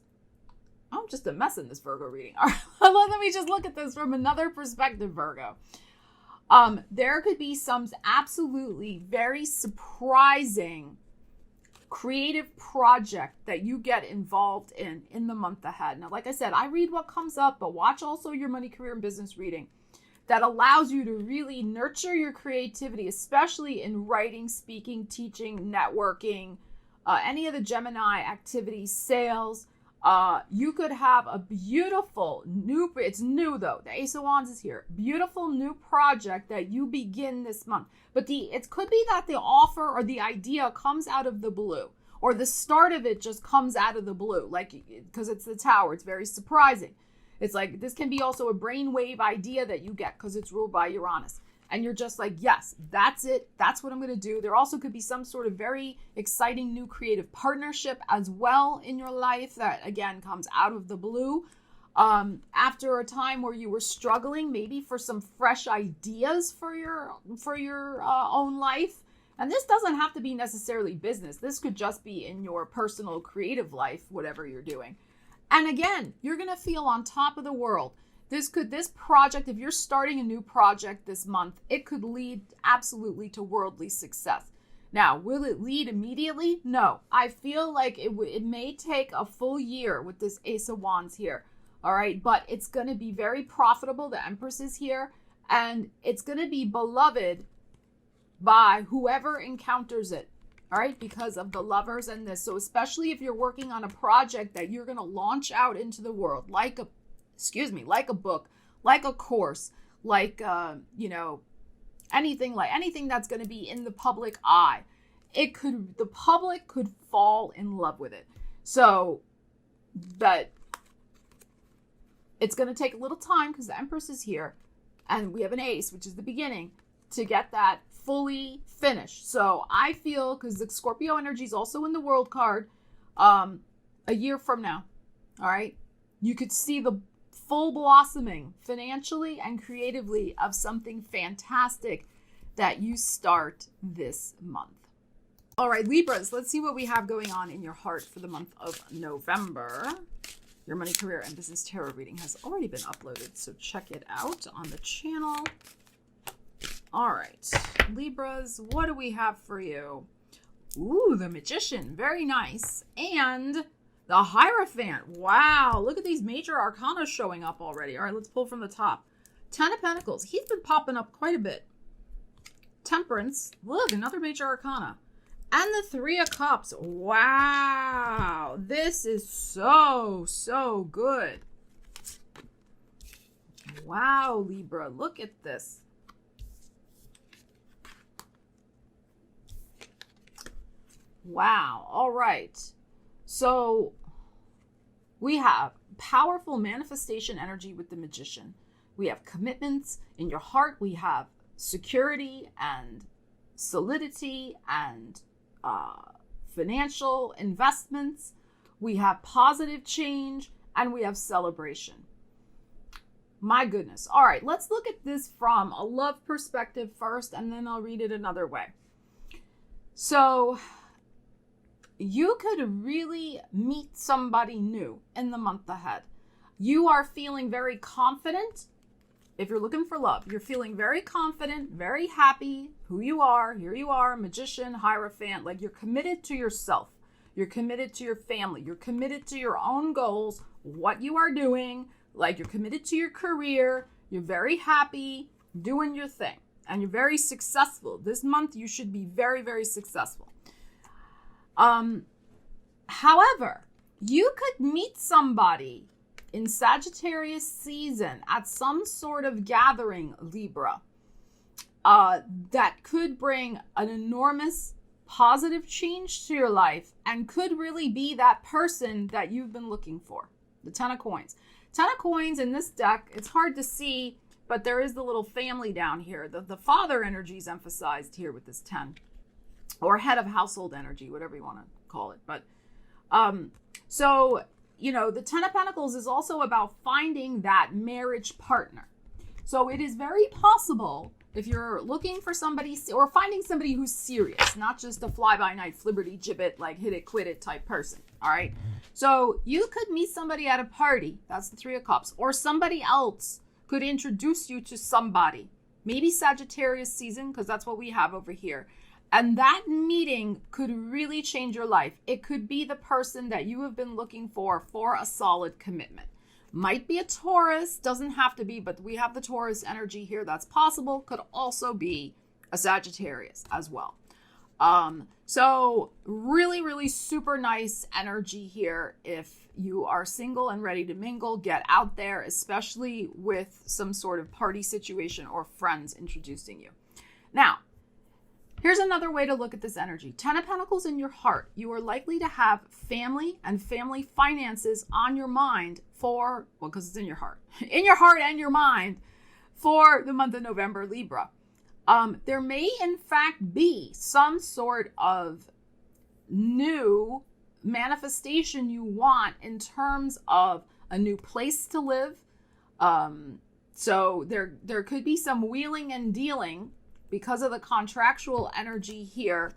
I'm just a mess in this Virgo reading. All right, let me just look at this from another perspective, Virgo. There could be some absolutely very surprising creative project that you get involved in the month ahead. Now, like I said, I read what comes up, but watch also your money, career, and business reading that allows you to really nurture your creativity, especially in writing, speaking, teaching, networking, any of the Gemini activities, sales. You could have a beautiful new, it's new though, the Ace of Wands is here, beautiful new project that you begin this month. But it could be that the offer or the idea comes out of the blue, or the start of it just comes out of the blue, like, because it's the Tower, it's very surprising. It's like, this can be also a brainwave idea that you get because it's ruled by Uranus. And you're just like, yes, that's it. That's what I'm going to do. There also could be some sort of very exciting new creative partnership as well in your life that, again, comes out of the blue. After a time where you were struggling, maybe for some fresh ideas for your own life. And this doesn't have to be necessarily business. This could just be in your personal creative life, whatever you're doing. And again, you're going to feel on top of the world. This project, if you're starting a new project this month, it could lead absolutely to worldly success. Now, will it lead immediately? No. I feel like it may take a full year with this Ace of Wands here. All right. But it's going to be very profitable. The Empress is here. And it's going to be beloved by whoever encounters it. All right. Because of the Lovers and this. So especially if you're working on a project that you're going to launch out into the world, like a book, like a course, like, anything that's going to be in the public eye, the public could fall in love with it. So, but it's going to take a little time because the Empress is here and we have an Ace, which is the beginning, to get that fully finished. So I feel, because the Scorpio energy is also in the World card, a year from now, all right, you could see the full blossoming financially and creatively of something fantastic that you start this month. All right, Libras, let's see what we have going on in your heart for the month of November. Your money, career, and business tarot reading has already been uploaded, so check it out on the channel. All right, Libras, what do we have for you? Ooh, the Magician, very nice. And the Hierophant. Wow, look at these major arcana showing up already. All right, let's pull from the top. Ten of Pentacles. He's been popping up quite a bit. Temperance. Look, another major arcana. And the Three of Cups. Wow, this is so good. Wow, Libra, look at this. Wow, all right. So we have powerful manifestation energy with the Magician. We have commitments in your heart. We have security and solidity and financial investments. We have positive change and we have celebration. My goodness. All right, let's look at this from a love perspective first, and then I'll read it another way. So you could really meet somebody new in the month ahead. You are feeling very confident. If you're looking for love, you're feeling very confident, very happy who you are. Here you are, Magician, Hierophant. Like, you're committed to yourself. You're committed to your family. You're committed to your own goals, what you are doing. Like, you're committed to your career. You're very happy doing your thing. And you're very successful. This month, you should be very, very successful. However, you could meet somebody in Sagittarius season at some sort of gathering, Libra, that could bring an enormous positive change to your life and could really be that person that you've been looking for. The Ten of Coins. Ten of Coins in this deck, it's hard to see, but there is the little family down here. The father energy is emphasized here with this 10, or head of household energy, whatever you want to call it. But so, you know, the Ten of Pentacles is also about finding that marriage partner. So it is very possible, if you're looking for somebody or finding somebody who's serious, not just a fly-by-night flibberty gibbet, like hit it, quit it type person. All right. So you could meet somebody at a party. That's the Three of Cups. Or somebody else could introduce you to somebody. Maybe Sagittarius season, because that's what we have over here. And that meeting could really change your life. It could be the person that you have been looking for a solid commitment. Might be a Taurus, doesn't have to be, but we have the Taurus energy here. That's possible. Could also be a Sagittarius as well. So really, really super nice energy here. If you are single and ready to mingle, get out there, especially with some sort of party situation or friends introducing you. Now, here's another way to look at this energy. Ten of Pentacles in your heart. You are likely to have family and family finances on your mind for, well, because it's in your heart. In your heart and your mind for the month of November, Libra. There may, in fact, be some sort of new manifestation you want in terms of a new place to live. So there could be some wheeling and dealing because of the contractual energy here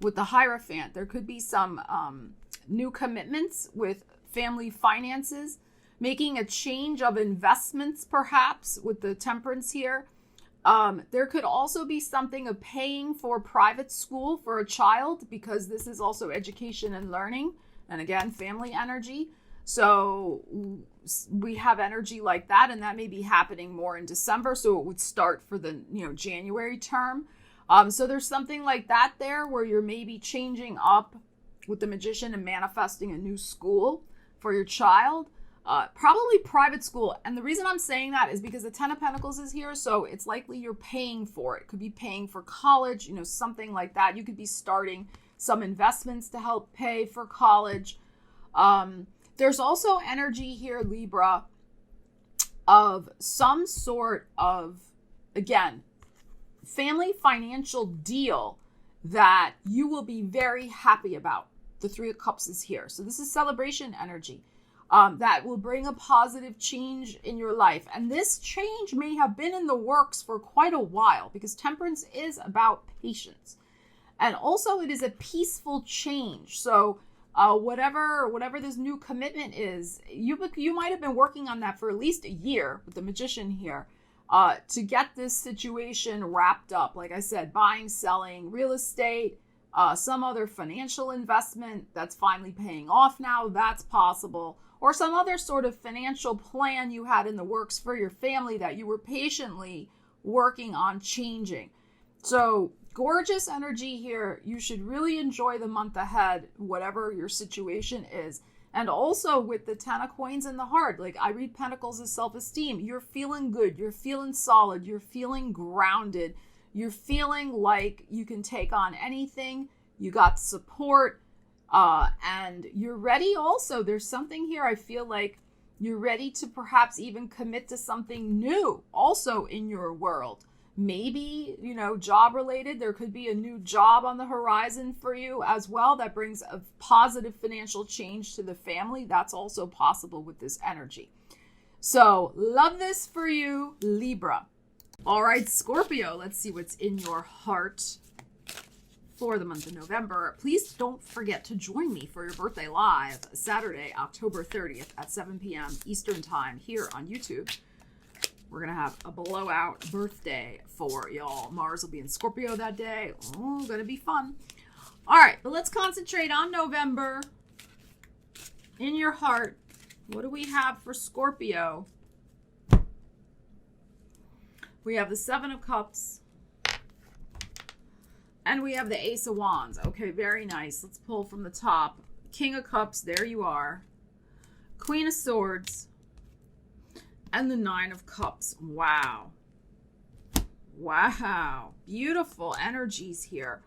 with the Hierophant. There could be some new commitments with family finances, making a change of investments perhaps with the Temperance here. There could also be something of paying for private school for a child, because this is also education and learning. And again, family energy. So we have energy like that, and that may be happening more in December. So it would start for the, January term. So there's something like that there where you're maybe changing up with the Magician and manifesting a new school for your child. Probably private school. And the reason I'm saying that is because the Ten of Pentacles is here. So it's likely you're paying for it. Could be paying for college, something like that. You could be starting some investments to help pay for college. There's also energy here, Libra, of some sort of, again, family financial deal that you will be very happy about. The Three of Cups is here. So this is celebration energy. That will bring a positive change in your life. And this change may have been in the works for quite a while, because Temperance is about patience. And also it is a peaceful change. So whatever this new commitment is, you might have been working on that for at least a year with the Magician here to get this situation wrapped up. Like I said, buying, selling, real estate, some other financial investment that's finally paying off now. That's possible. Or some other sort of financial plan you had in the works for your family that you were patiently working on changing. So gorgeous energy here. You should really enjoy the month ahead, whatever your situation is. And also with the Ten of Coins in the heart, like I read Pentacles as self-esteem. You're feeling good. You're feeling solid. You're feeling grounded. You're feeling like you can take on anything. You got support. And you're ready also. There's something here. I feel like you're ready to perhaps even commit to something new also in your world. Maybe, job related. There could be a new job on the horizon for you as well that brings a positive financial change to the family. That's also possible with this energy. So love this for you, Libra. All right, Scorpio, let's see what's in your heart for the month of November. Please don't forget to join me for your birthday live Saturday, October 30th at 7 p.m. Eastern time here on YouTube. We're going to have a blowout birthday for y'all. Mars will be in Scorpio that day. Oh, going to be fun. All right, but let's concentrate on November. In your heart, what do we have for Scorpio? We have the Seven of Cups. And we have the Ace of Wands. Okay, very nice. Let's pull from the top. King of Cups, there you are. Queen of Swords. and the Nine of Cups. Wow. Wow. Beautiful energies here.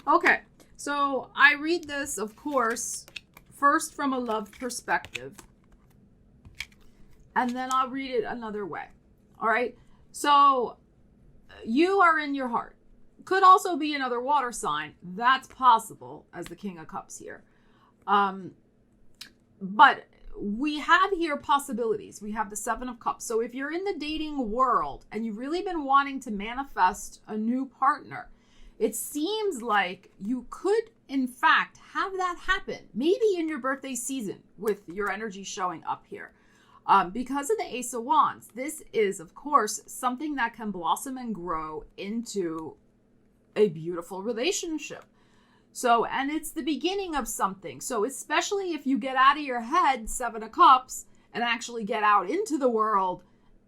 Okay. So I read this, of course, first from a love perspective. And then I'll read it another way. All right. So you are in your heart. Could also be another water sign. That's possible as the King of Cups here. But we have here possibilities. We have the Seven of Cups. So if you're in the dating world and you've really been wanting to manifest a new partner, it seems like you could, in fact, have that happen. Maybe in your birthday season with your energy showing up here. Because of the Ace of Wands, this is, of course, something that can blossom and grow into a beautiful relationship. So, and it's the beginning of something. So especially if you get out of your head, Seven of Cups, and actually get out into the world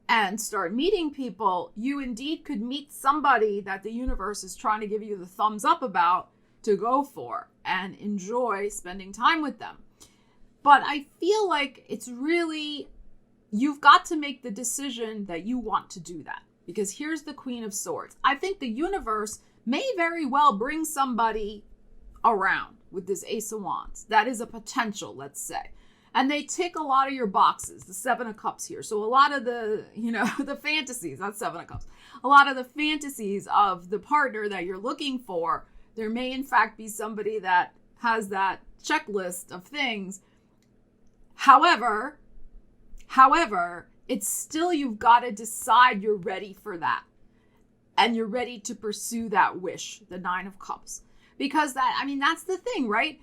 and start meeting people, you indeed could meet somebody that the universe is trying to give you the thumbs up about to go for and enjoy spending time with them. But I feel like it's really, you've got to make the decision that you want to do that. Because here's the Queen of Swords. I think the universe may very well bring somebody around with this Ace of Wands. That is a potential, let's say. And they tick a lot of your boxes, the Seven of Cups here. So a lot of the, the fantasies, not Seven of Cups, a lot of the fantasies of the partner that you're looking for, there may in fact be somebody that has that checklist of things. However, it's still, you've got to decide you're ready for that. And you're ready to pursue that wish, the Nine of Cups. Because that's the thing, right?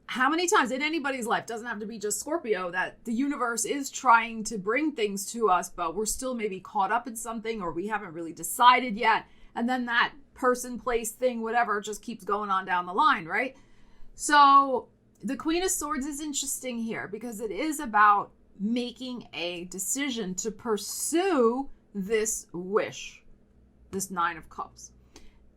How many times in anybody's life, doesn't have to be just Scorpio, that the universe is trying to bring things to us, but we're still maybe caught up in something or we haven't really decided yet. And then that person, place, thing, whatever, just keeps going on down the line, right? So the Queen of Swords is interesting here because it is about making a decision to pursue this wish, this Nine of Cups.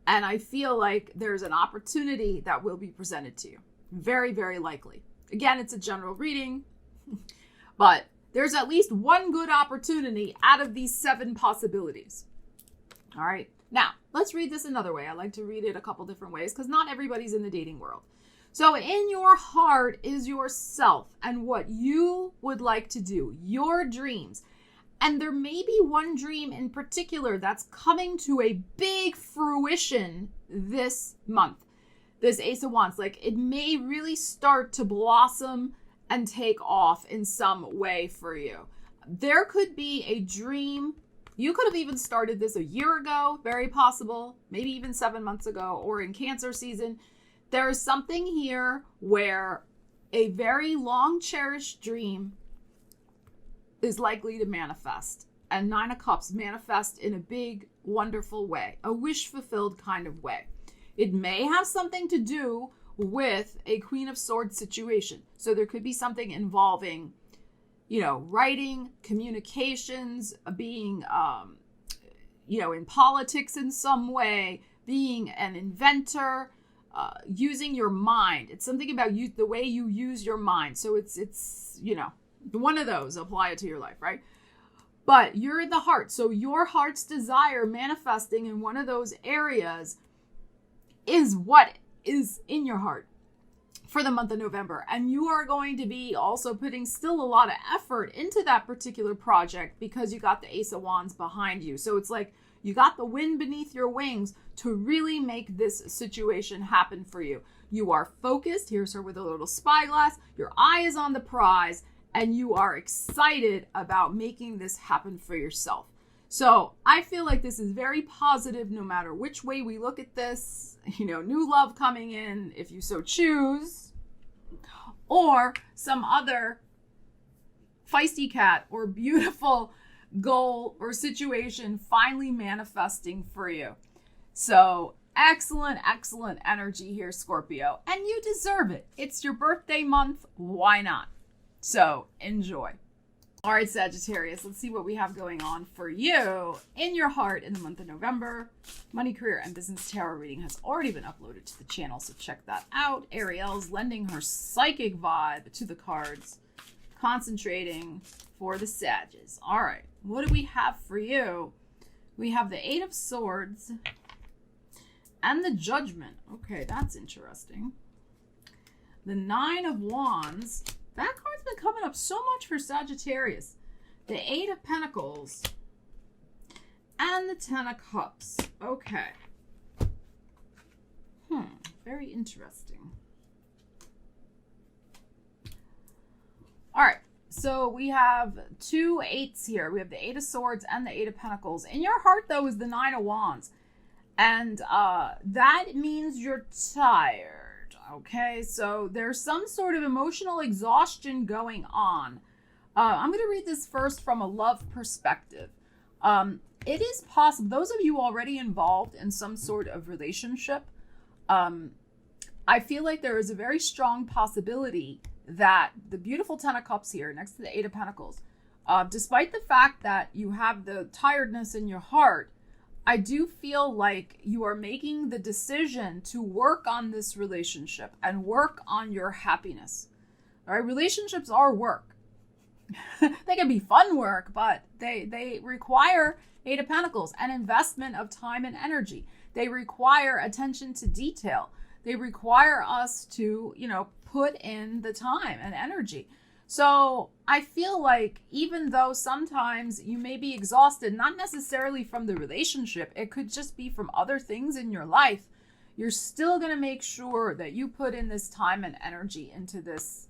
And I feel like there's an opportunity that will be presented to you. Very, very likely. Again, it's a general reading, but there's at least one good opportunity out of these 7 possibilities. All right. Now, let's read this another way. I like to read it a couple different ways because not everybody's in the dating world. So in your heart is yourself and what you would like to do, your dreams. And there may be one dream in particular that's coming to a big fruition this month. This Ace of Wands, like it may really start to blossom and take off in some way for you. There could be a dream. You could have even started this a year ago, very possible, maybe even 7 months ago, or in Cancer season. There is something here where a very long cherished dream is likely to manifest. And Nine of Cups manifest in a big, wonderful way, a wish fulfilled kind of way. It may have something to do with a Queen of Swords situation. So there could be something involving, writing, communications, being, in politics in some way, being an inventor, using your mind. It's something about you, the way you use your mind. So it's one of those, apply it to your life, right? But you're in the heart. So your heart's desire manifesting in one of those areas is what is in your heart for the month of November. And you are going to be also putting still a lot of effort into that particular project because you got the Ace of Wands behind you. So it's like you got the wind beneath your wings to really make this situation happen for you. You are focused. Here's her with a little spyglass. Your eye is on the prize and you are excited about making this happen for yourself. So I feel like this is very positive no matter which way we look at this. New love coming in if you so choose, or some other feisty cat or beautiful goal or situation finally manifesting for you. So excellent, excellent energy here, Scorpio. And you deserve it. It's your birthday month. Why not? So enjoy. All right, Sagittarius, let's see what we have going on for you in your heart in the month of November. Money, career, and business tarot reading has already been uploaded to the channel, so check that out. Ariel's lending her psychic vibe to the cards. concentrating for the Sages. All right, what do we have for you? We have the Eight of Swords and the Judgment. Okay, that's interesting. The Nine of Wands. That card's been coming up so much for Sagittarius. The Eight of Pentacles and the Ten of Cups. Okay. Very interesting. All right. So we have two eights here. We have the Eight of Swords and the Eight of Pentacles. In your heart, though, is the Nine of Wands. And that means you're tired. Okay. So there's some sort of emotional exhaustion going on. I'm going to read this first from a love perspective. It is possible, those of you already involved in some sort of relationship, I feel like there is a very strong possibility that the beautiful Ten of Cups here next to the Eight of Pentacles, despite the fact that you have the tiredness in your heart, I do feel like you are making the decision to work on this relationship and work on your happiness. All right, relationships are work. They can be fun work, but they require Eight of Pentacles, an investment of time and energy. They require attention to detail. They require us to, put in the time and energy. So I feel like even though sometimes you may be exhausted, not necessarily from the relationship, it could just be from other things in your life, you're still going to make sure that you put in this time and energy into this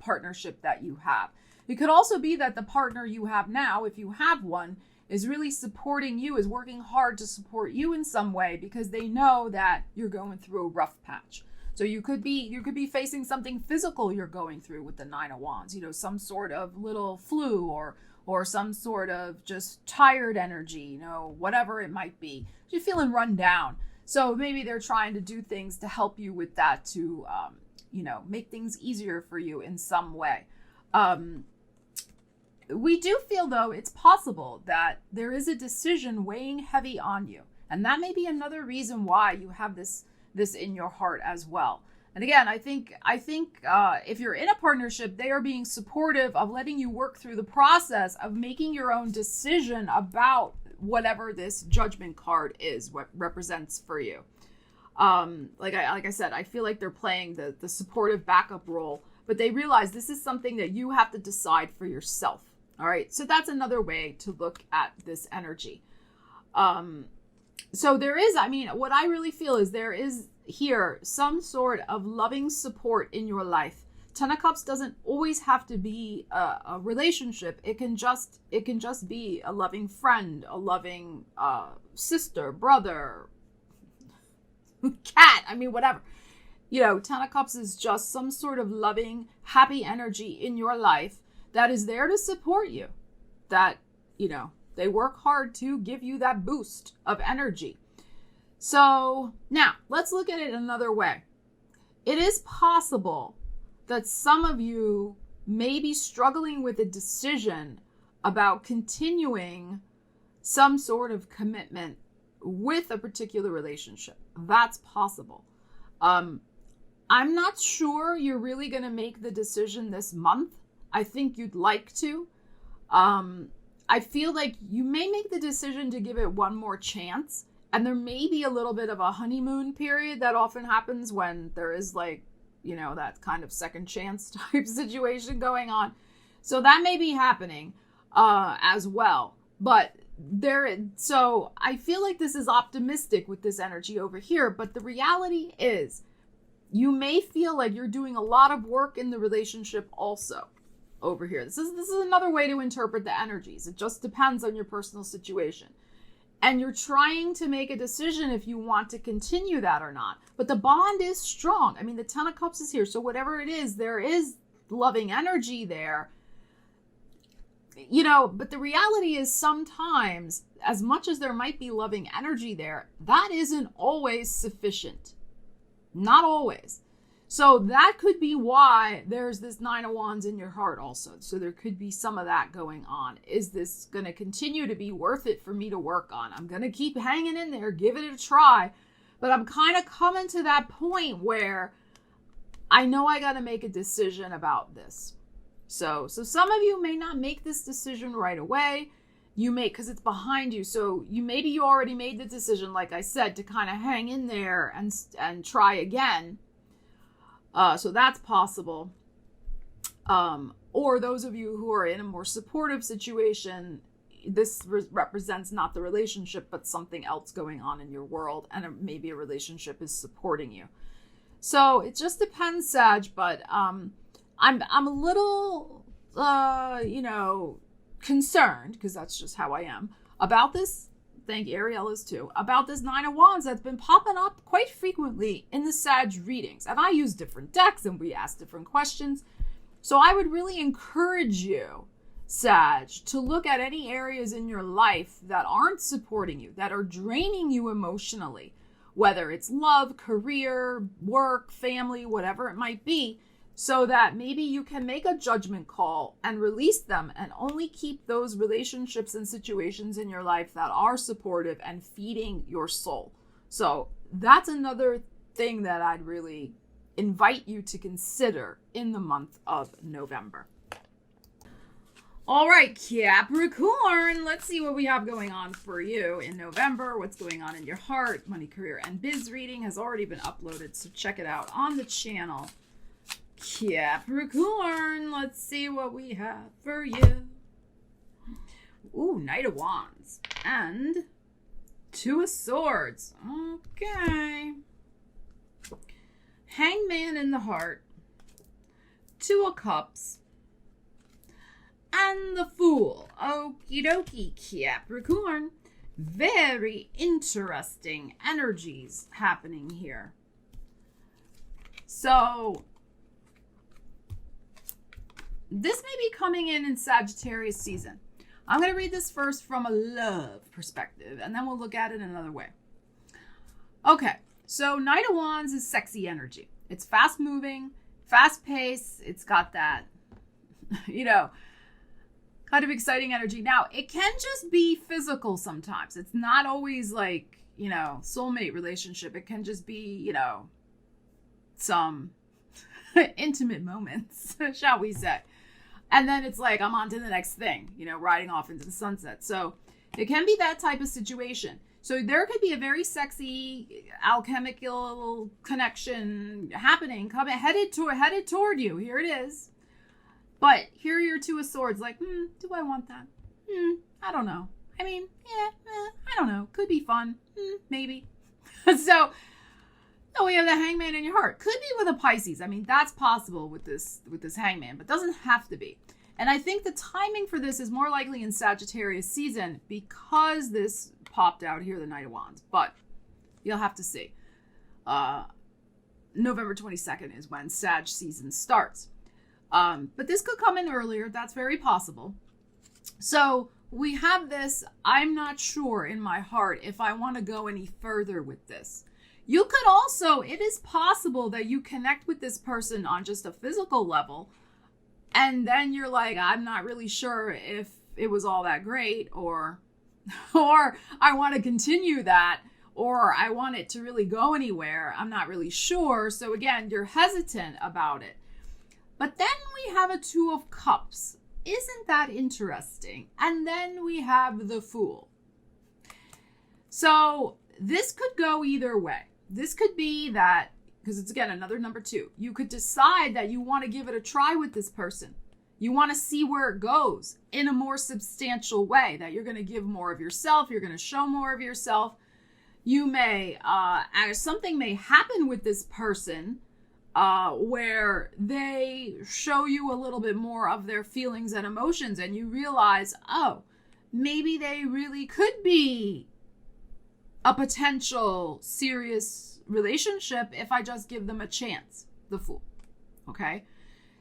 partnership that you have. It could also be that the partner you have now, if you have one, is really supporting you, is working hard to support you in some way because they know that you're going through a rough patch. So you could be facing something physical you're going through with the Nine of Wands, some sort of little flu or some sort of just tired energy, whatever it might be. You're feeling run down. So maybe they're trying to do things to help you with that, to make things easier for you in some way. We do feel, though, it's possible that there is a decision weighing heavy on you. And that may be another reason why you have this in your heart as well. And again, I think if you're in a partnership, they are being supportive of letting you work through the process of making your own decision about whatever this Judgment card is, what represents for you. Like I said, I feel like they're playing the supportive backup role, but they realize this is something that you have to decide for yourself. All right. So that's another way to look at this energy. So there is, what I really feel is there is here some sort of loving support in your life. Ten of Cups doesn't always have to be a relationship. It can just be a loving friend, a loving sister, brother, cat, whatever. Ten of Cups is just some sort of loving, happy energy in your life that is there to support you, that, they work hard to give you that boost of energy. So now let's look at it another way. It is possible that some of you may be struggling with a decision about continuing some sort of commitment with a particular relationship. That's possible. I'm not sure you're really going to make the decision this month. I think you'd like to. I feel like you may make the decision to give it one more chance. And there may be a little bit of a honeymoon period that often happens when there is that kind of second chance type situation going on. So that may be happening as well. But so I feel like this is optimistic with this energy over here. But the reality is you may feel like you're doing a lot of work in the relationship also over here. This is another way to interpret the energies. It just depends on your personal situation. And you're trying to make a decision if you want to continue that or not. But the bond is strong. The Ten of Cups is here. So whatever it is, there is loving energy there. But the reality is sometimes, as much as there might be loving energy there, that isn't always sufficient. Not always. So that could be why there's this Nine of Wands in your heart also. So there could be some of that going on. Is this going to continue to be worth it for me to work on? I'm going to keep hanging in there, give it a try. But I'm kind of coming to that point where I know I got to make a decision about this. So some of you may not make this decision right away. You may, because it's behind you. So maybe you already made the decision, like I said, to kind of hang in there and try again. So that's possible. Or those of you who are in a more supportive situation, this represents not the relationship, but something else going on in your world, and maybe a relationship is supporting you. So it just depends, Sag. But I'm a little concerned, because that's just how I am about this. Thank you, Ariel is too, about this Nine of Wands that's been popping up quite frequently in the Sag readings. And I use different decks and we ask different questions. So I would really encourage you, Sag, to look at any areas in your life that aren't supporting you, that are draining you emotionally, whether it's love, career, work, family, whatever it might be, so that maybe you can make a judgment call and release them and only keep those relationships and situations in your life that are supportive and feeding your soul. So that's another thing that I'd really invite you to consider in the month of November. All right, Capricorn, let's see what we have going on for you in November. What's going on in your heart? Money, career, and biz reading has already been uploaded, so check it out on the channel. Capricorn, let's see what we have for you. Ooh, Knight of Wands and Two of Swords. Okay. Hangman in the heart. Two of Cups. And the Fool. Okie dokie, Capricorn. Very interesting energies happening here. So this may be coming in Sagittarius season. I'm going to read this first from a love perspective, and then we'll look at it another way. Okay, so Knight of Wands is sexy energy. It's fast moving, fast paced. It's got that, kind of exciting energy. Now, it can just be physical sometimes. It's not always like, soulmate relationship. It can just be, some intimate moments, shall we say. And then it's like, I'm on to the next thing, riding off into the sunset. So it can be that type of situation. So there could be a very sexy alchemical connection happening, headed toward you. Here it is. But here are your Two of Swords, like, do I want that? I don't know. I mean, I don't know. Could be fun. Maybe. So we have the Hangman in your heart. Could be with a Pisces. I mean, that's possible with this Hangman, but doesn't have to be. And I think the timing for this is more likely in Sagittarius season because this popped out here, the Knight of Wands. But you'll have to see. November 22nd is when Sag season starts. But this could come in earlier. That's very possible. So we have this. I'm not sure in my heart if I want to go any further with this. You could also, it is possible that you connect with this person on just a physical level, and then you're like, I'm not really sure if it was all that great, or I want to continue that, or I want it to really go anywhere. I'm not really sure. So again, you're hesitant about it. But then we have a Two of Cups. Isn't that interesting? And then we have the Fool. So this could go either way. This could be that, because it's again another number 2. You could decide that you want to give it a try with this person. You want to see where it goes in a more substantial way, that you're going to give more of yourself. You're going to show more of yourself. You may, something may happen with this person where they show you a little bit more of their feelings and emotions, and you realize, oh, maybe they really could be a potential serious relationship if I just give them a chance. The Fool. Okay?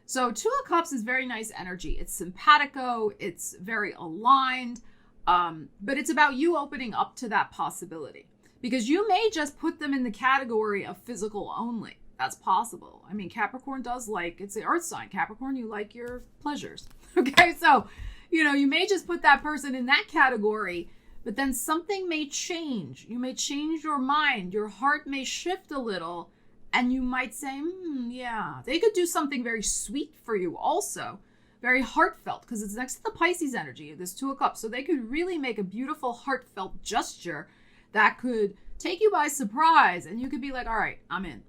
So Two of Cups is very nice energy. It's simpatico. It's very aligned. But it's about you opening up to that possibility. Because you may just put them in the category of physical only. That's possible. I mean, Capricorn does like, it's the earth sign. Capricorn, you like your pleasures. Okay? So, you may just put that person in that category. But then something may change. You may change your mind. Your heart may shift a little. And you might say, yeah, they could do something very sweet for you also. very heartfelt, because it's next to the Pisces energy, this Two of Cups. So they could really make a beautiful heartfelt gesture that could take you by surprise, and you could be like, all right, I'm in.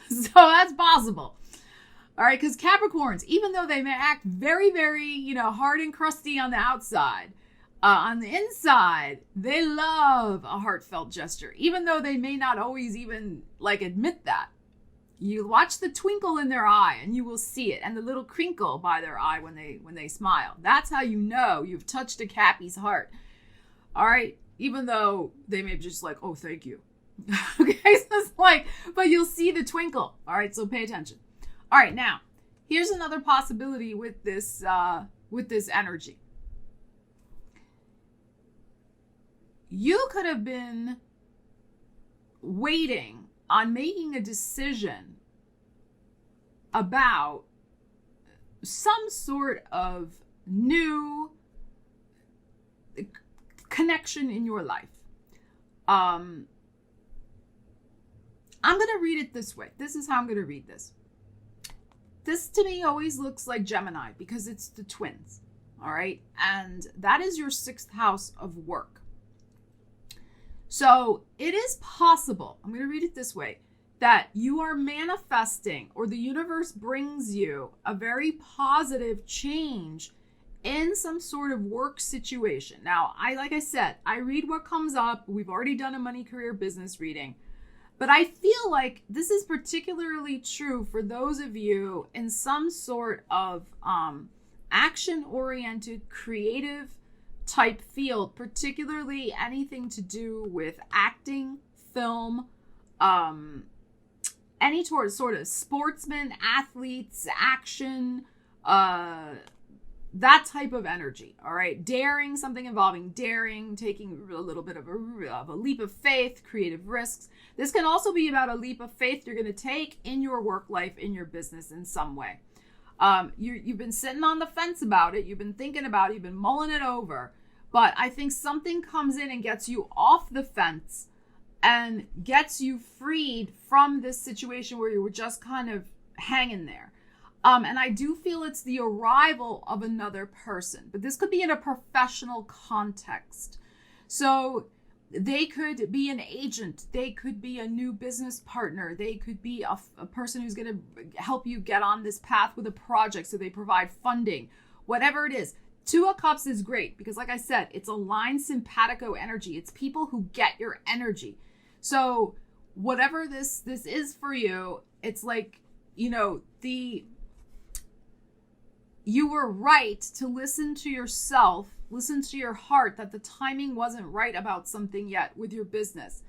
So that's possible. All right, because Capricorns, even though they may act very, very, hard and crusty on the outside, on the inside, they love a heartfelt gesture, even though they may not always even admit that. You watch the twinkle in their eye and you will see it, and the little crinkle by their eye when they smile. That's how you know you've touched a Cappy's heart. All right, even though they may be just like, oh, thank you. Okay, so it's but you'll see the twinkle. All right, so pay attention. All right, now here's another possibility with this energy. You could have been waiting on making a decision about some sort of new connection in your life. I'm going to read it this way. This is how I'm going to read this. This to me always looks like Gemini because it's the twins. All right. And that is your 6th house of work. So it is possible, I'm going to read it this way, that you are manifesting, or the universe brings you a very positive change in some sort of work situation. Now, like I said, I read what comes up. We've already done a money, career, business reading. But I feel like this is particularly true for those of you in some sort of action-oriented, creative type field, particularly anything to do with acting, film, any sort of sportsmen, athletes, action, that type of energy. All right, daring, something involving daring, taking a little bit of a leap of faith, creative risks. This can also be about a leap of faith you're going to take in your work life, in your business in some way. You've been sitting on the fence about it. You've been thinking about it. You've been mulling it over. But I think something comes in and gets you off the fence and gets you freed from this situation where you were just kind of hanging there. And I do feel it's the arrival of another person. But this could be in a professional context. So they could be an agent. They could be a new business partner. They could be a person who's going to help you get on this path with a project. So they provide funding, whatever it is. 2 of Cups is great because, like I said, it's aligned simpatico energy. It's people who get your energy. So whatever this is for you, it's like, you were right to listen to yourself, listen to your heart, that the timing wasn't right about something yet with your business.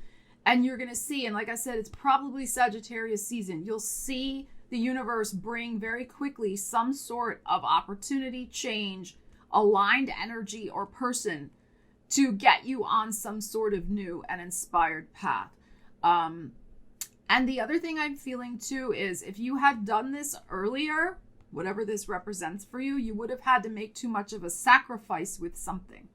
And you're going to see, and like I said, it's probably Sagittarius season. You'll see the universe bring very quickly some sort of opportunity, change, aligned energy or person to get you on some sort of new and inspired path. And the other thing I'm feeling too is if you had done this earlier, whatever this represents for you, you would have had to make too much of a sacrifice with something.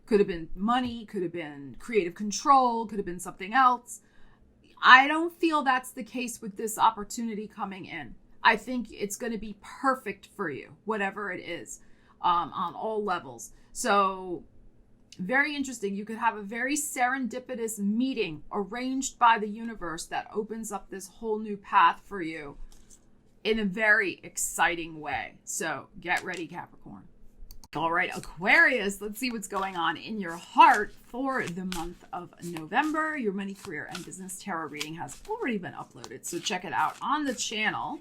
Could have been money, could have been creative control, could have been something else. I don't feel that's the case with this opportunity coming in. I think it's going to be perfect for you, whatever it is. On all levels. So very interesting. You could have a very serendipitous meeting arranged by the universe that opens up this whole new path for you in a very exciting way. So get ready, Capricorn. All right, Aquarius, let's see what's going on in your heart for the month of November. Your money, career, and business tarot reading has already been uploaded, so check it out on the channel.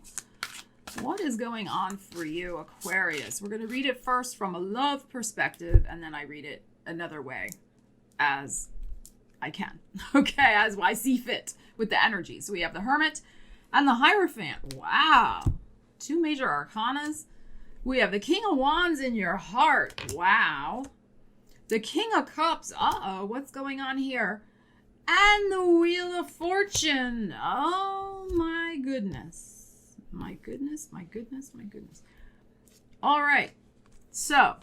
What is going on for you, Aquarius? We're going to read it first from a love perspective, and then I read it another way as I can. Okay, as I see fit with the energy. So we have the Hermit and the Hierophant. Wow. 2 major arcanas. We have the King of Wands in your heart. Wow. The King of Cups. Uh-oh, what's going on here? And the Wheel of Fortune. Oh, my goodness. My goodness, my goodness, my goodness. All right. So,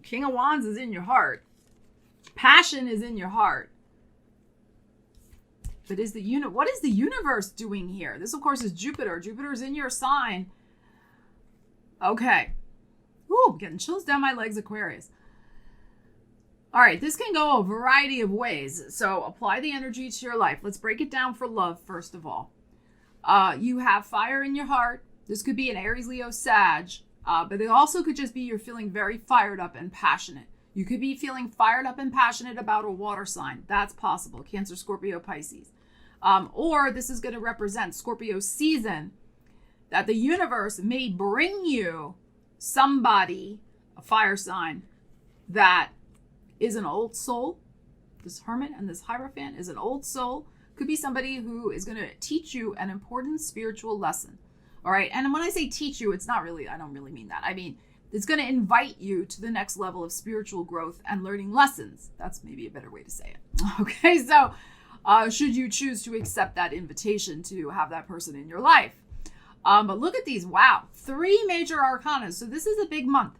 King of Wands is in your heart. Passion is in your heart. But what is the universe doing here? This, of course, is Jupiter. Jupiter's in your sign. Okay. Ooh, I'm getting chills down my legs, Aquarius. All right, this can go a variety of ways. So apply the energy to your life. Let's break it down for love, first of all. You have fire in your heart. This could be an Aries, Leo, Sag, but it also could just be you're feeling very fired up and passionate. You could be feeling fired up and passionate about a water sign. That's possible. Cancer, Scorpio, Pisces. Or this is going to represent Scorpio season, that the universe may bring you somebody, a fire sign, that is an old soul. This Hermit and this Hierophant is an old soul. Could be somebody who is going to teach you an important spiritual lesson. All right. And when I say teach you, it's not really, I don't really mean that. I mean, it's going to invite you to the next level of spiritual growth and learning lessons. That's maybe a better way to say it. Okay. So should you choose to accept that invitation to have that person in your life. But look at these. Wow. 3 major arcana. So this is a big month.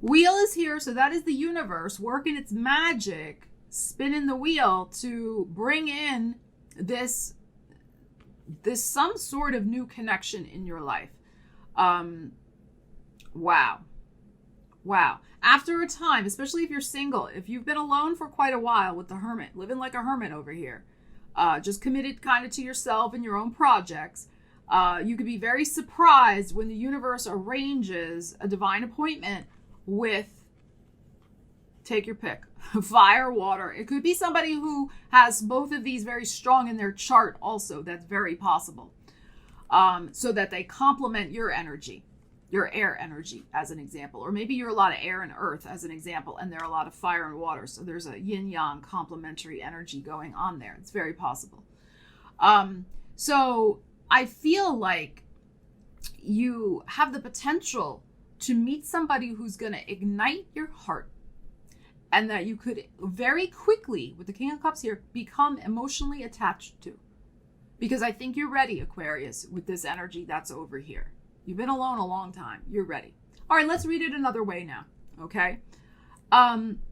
Wheel is here. So that is the universe working its magic, spinning the wheel to bring in this some sort of new connection in your life. Wow. After a time, especially if you're single, if you've been alone for quite a while with the Hermit, living like a hermit over here, just committed kind of to yourself and your own projects, you could be very surprised when the universe arranges a divine appointment with, take your pick, fire, water. It could be somebody who has both of these very strong in their chart also. That's very possible. So that they complement your energy, your air energy as an example. Or maybe you're a lot of air and earth as an example, and there are a lot of fire and water. So there's a yin-yang complementary energy going on there. It's very possible. So I feel like you have the potential to meet somebody who's going to ignite your heart, and that you could very quickly, with the King of Cups here, become emotionally attached to. Because I think you're ready, Aquarius, with this energy that's over here. You've been alone a long time. You're ready. All right, let's read it another way now, okay?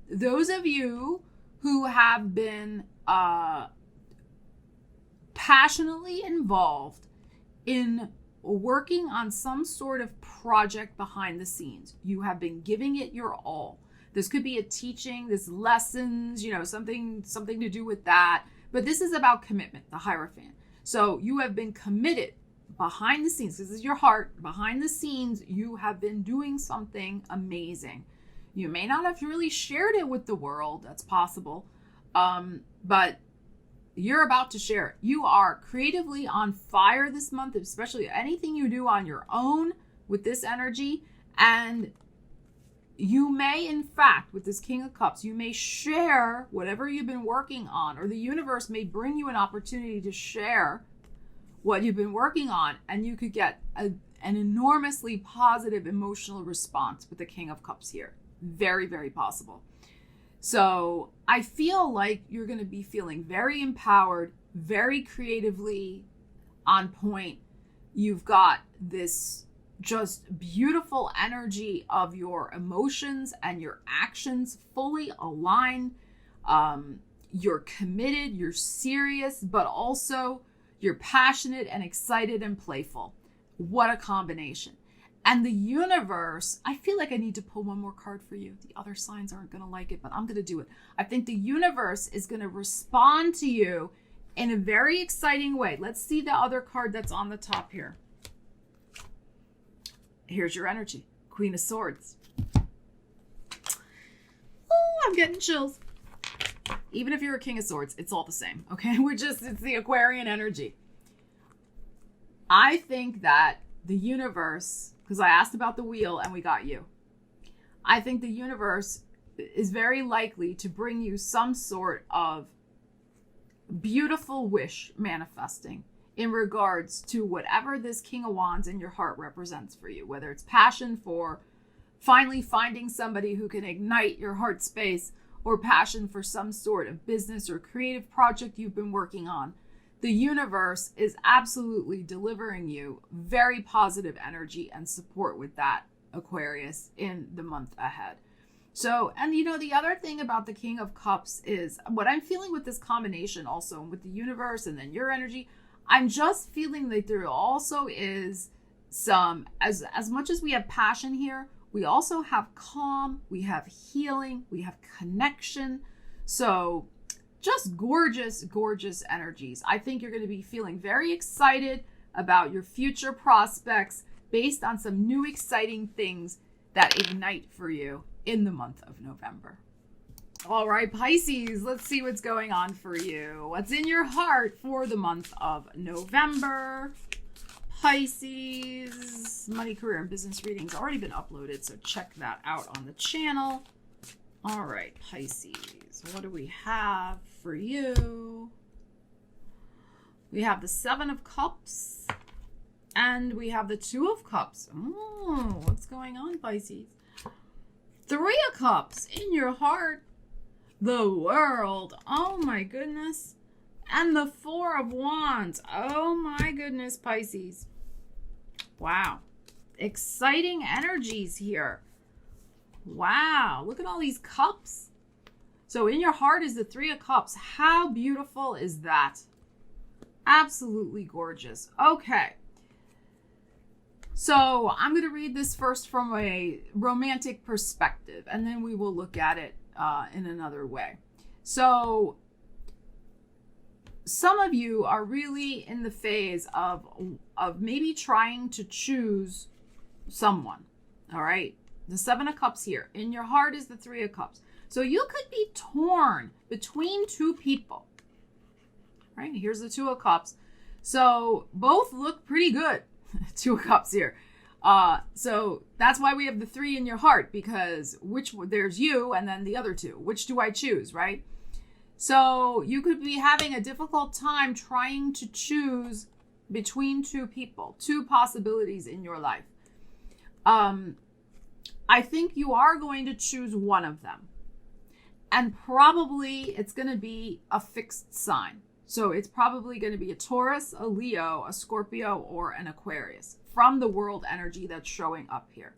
Those of you who have been passionately involved in working on some sort of project behind the scenes, you have been giving it your all. This could be a teaching, this lessons, something to do with that. But this is about commitment, the Hierophant. So you have been committed behind the scenes. This is your heart. Behind the scenes, you have been doing something amazing. You may not have really shared it with the world. That's possible. But you're about to share it. You are creatively on fire this month, especially anything you do on your own with this energy. And you may, in fact, with this King of Cups, you may share whatever you've been working on, or the universe may bring you an opportunity to share what you've been working on, and you could get an enormously positive emotional response with the King of Cups here. Very, very possible. So I feel like you're going to be feeling very empowered, very creatively on point. You've got this just beautiful energy of your emotions and your actions fully aligned. You're committed, you're serious, but also you're passionate and excited and playful. What a combination. And the universe, I feel like I need to pull one more card for you. The other signs aren't going to like it, but I'm going to do it. I think the universe is going to respond to you in a very exciting way. Let's see the other card that's on the top here. Here's your energy. Queen of Swords. Oh, I'm getting chills. Even if you're a King of Swords, it's all the same, okay? It's the Aquarian energy. I think that the universe, because I asked about the wheel and we got you. I think the universe is very likely to bring you some sort of beautiful wish manifesting in regards to whatever this King of Wands in your heart represents for you, whether it's passion for finally finding somebody who can ignite your heart space, or passion for some sort of business or creative project you've been working on. The universe is absolutely delivering you very positive energy and support with that, Aquarius, in the month ahead. So, and you know, the other thing about the King of Cups is what I'm feeling with this combination also with the universe and then your energy. I'm just feeling that there also is some, as much as we have passion here, we also have calm, we have healing, we have connection. So just gorgeous, gorgeous energies. I think you're going to be feeling very excited about your future prospects based on some new exciting things that ignite for you in the month of November. All right, Pisces, let's see what's going on for you. What's in your heart for the month of November? Pisces, money, career, and business readings already been uploaded, so check that out on the channel. All right, Pisces, what do we have for you? We have the Seven of Cups, and we have the Two of Cups. Oh, what's going on, Pisces? Three of Cups in your heart. The World. Oh my goodness. And the Four of Wands. Oh my goodness, Pisces. Wow. Exciting energies here. Wow. Look at all these cups. So in your heart is the Three of Cups. How beautiful is that? Absolutely gorgeous. Okay. So I'm going to read this first from a romantic perspective, and then we will look at it in another way. So some of you are really in the phase of maybe trying to choose someone. All right. The Seven of Cups here. In your heart is the Three of Cups. So you could be torn between two people. Right? Here's the Two of Cups. So both look pretty good. Two of Cups here. So that's why we have the three in your heart, because there's you and then the other two. Which do I choose, right? So you could be having a difficult time trying to choose between two people, two possibilities in your life. I think you are going to choose one of them. And probably it's going to be a fixed sign. So it's probably going to be a Taurus, a Leo, a Scorpio, or an Aquarius from the world energy that's showing up here.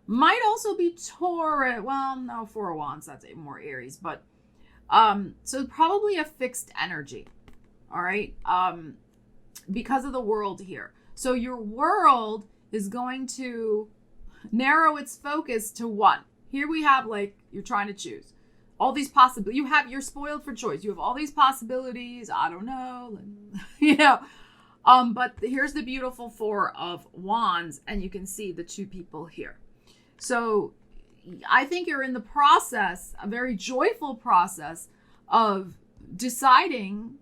Might also be Taurus. Well, no, Four of Wands. That's more Aries. But so probably a fixed energy. All right. Because of the world here. So your world is going to narrow its focus to one. Here we have like you're trying to choose. All these possibilities. You're spoiled for choice. You have all these possibilities. I don't know. You know. But here's the beautiful Four of Wands, and you can see the two people here. So I think you're in the process, a very joyful process of deciding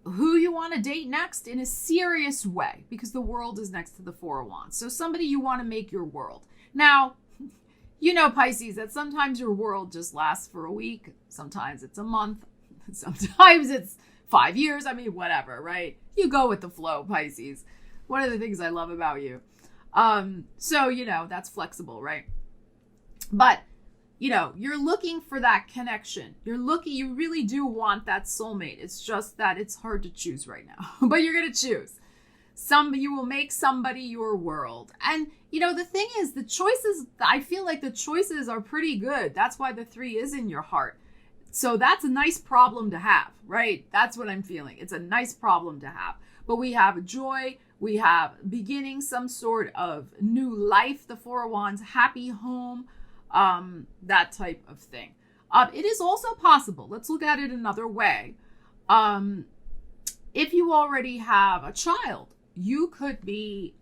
who you want to date next in a serious way, because the world is next to the Four of Wands. So somebody you want to make your world. Now, you know, Pisces, that sometimes your world just lasts for a week. Sometimes it's a month. Sometimes it's 5 years. I mean, whatever, right? You go with the flow, Pisces. One of the things I love about you. So, you know, that's flexible, right? But, you know, you're looking for that connection. You really do want that soulmate. It's just that it's hard to choose right now, but you're going to choose. You will make somebody your world. And, you know, the thing is, I feel like the choices are pretty good. That's why the three is in your heart. So that's a nice problem to have, right? That's what I'm feeling. It's a nice problem to have. But we have joy. We have beginning some sort of new life, the Four of Wands, happy home, that type of thing. It is also possible. Let's look at it another way. If you already have a child, you could be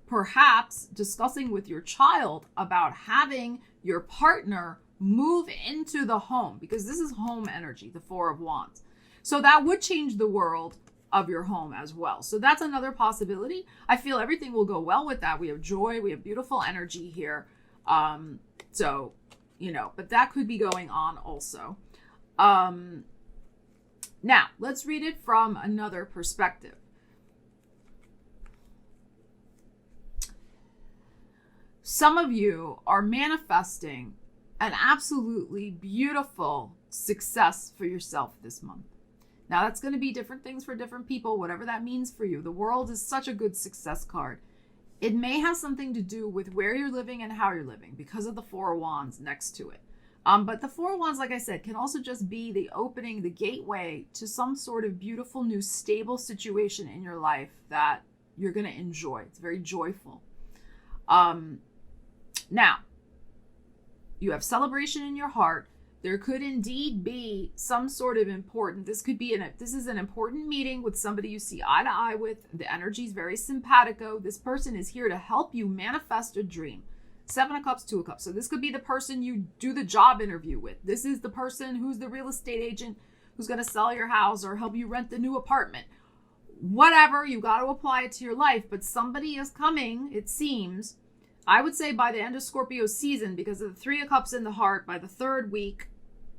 perhaps discussing with your child about having your partner move into the home, because this is home energy, the Four of Wands. So that would change the world of your home as well. So that's another possibility. I feel everything will go well with that. We have joy. We have beautiful energy here. So, you know, but that could be going on also. Now, let's read it from another perspective. Some of you are manifesting an absolutely beautiful success for yourself this month. Now, that's going to be different things for different people, whatever that means for you. The world is such a good success card. It may have something to do with where you're living and how you're living because of the Four of Wands next to it. But the Four of Wands, like I said, can also just be the opening, the gateway to some sort of beautiful, new, stable situation in your life that you're going to enjoy. It's very joyful. Now, you have celebration in your heart. There could indeed be some sort of important, this is an important meeting with somebody you see eye to eye with. The energy is very simpatico. This person is here to help you manifest a dream. 7 of Cups, 2 of Cups. So this could be the person you do the job interview with. This is the person who's the real estate agent who's going to sell your house or help you rent the new apartment. Whatever, you got to apply it to your life. But somebody is coming, it seems, I would say by the end of Scorpio season, because of the 3 of Cups in the heart, by the 3rd week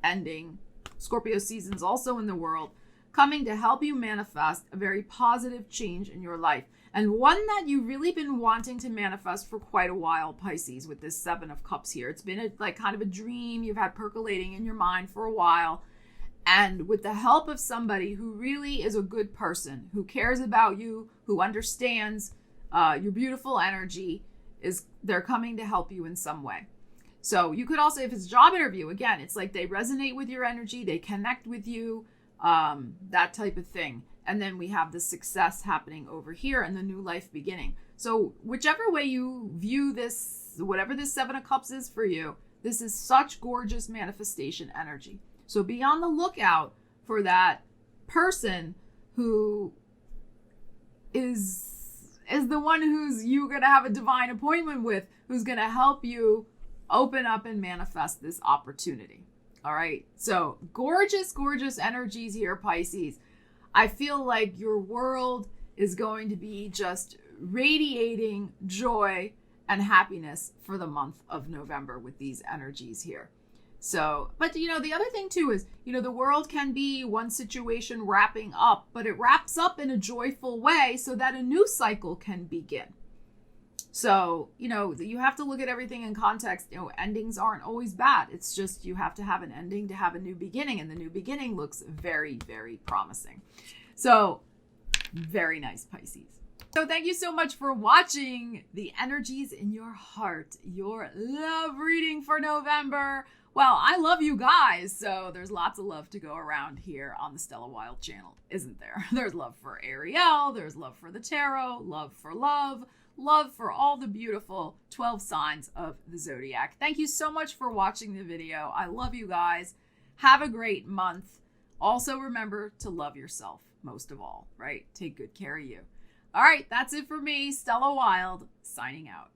ending, Scorpio season's also in the world, coming to help you manifest a very positive change in your life. And one that you've really been wanting to manifest for quite a while, Pisces, with this 7 of Cups here. It's been kind of a dream you've had percolating in your mind for a while. And with the help of somebody who really is a good person, who cares about you, who understands your beautiful energy, they're coming to help you in some way. So you could also, if it's a job interview, again, it's like they resonate with your energy, they connect with you, that type of thing. And then we have the success happening over here and the new life beginning. So whichever way you view this, whatever this 7 of Cups is for you, this is such gorgeous manifestation energy. So be on the lookout for that person who is the one who's you're going to have a divine appointment with, who's going to help you open up and manifest this opportunity. All right. So gorgeous, gorgeous energies here, Pisces. I feel like your world is going to be just radiating joy and happiness for the month of November with these energies here. So, but the other thing too is, the world can be one situation wrapping up, but it wraps up in a joyful way so that a new cycle can begin. So, you have to look at everything in context. Endings aren't always bad. It's just you have to have an ending to have a new beginning, and the new beginning looks very, very promising. So, very nice, Pisces. So thank you so much for watching the energies in your heart, your love reading for November. Well, I love you guys, so there's lots of love to go around here on the Stella Wilde channel, isn't there? There's love for Ariel, there's love for the tarot, love for all the beautiful 12 signs of the zodiac. Thank you so much for watching the video. I love you guys. Have a great month. Also remember to love yourself most of all, right? Take good care of you. All right, that's it for me, Stella Wilde, signing out.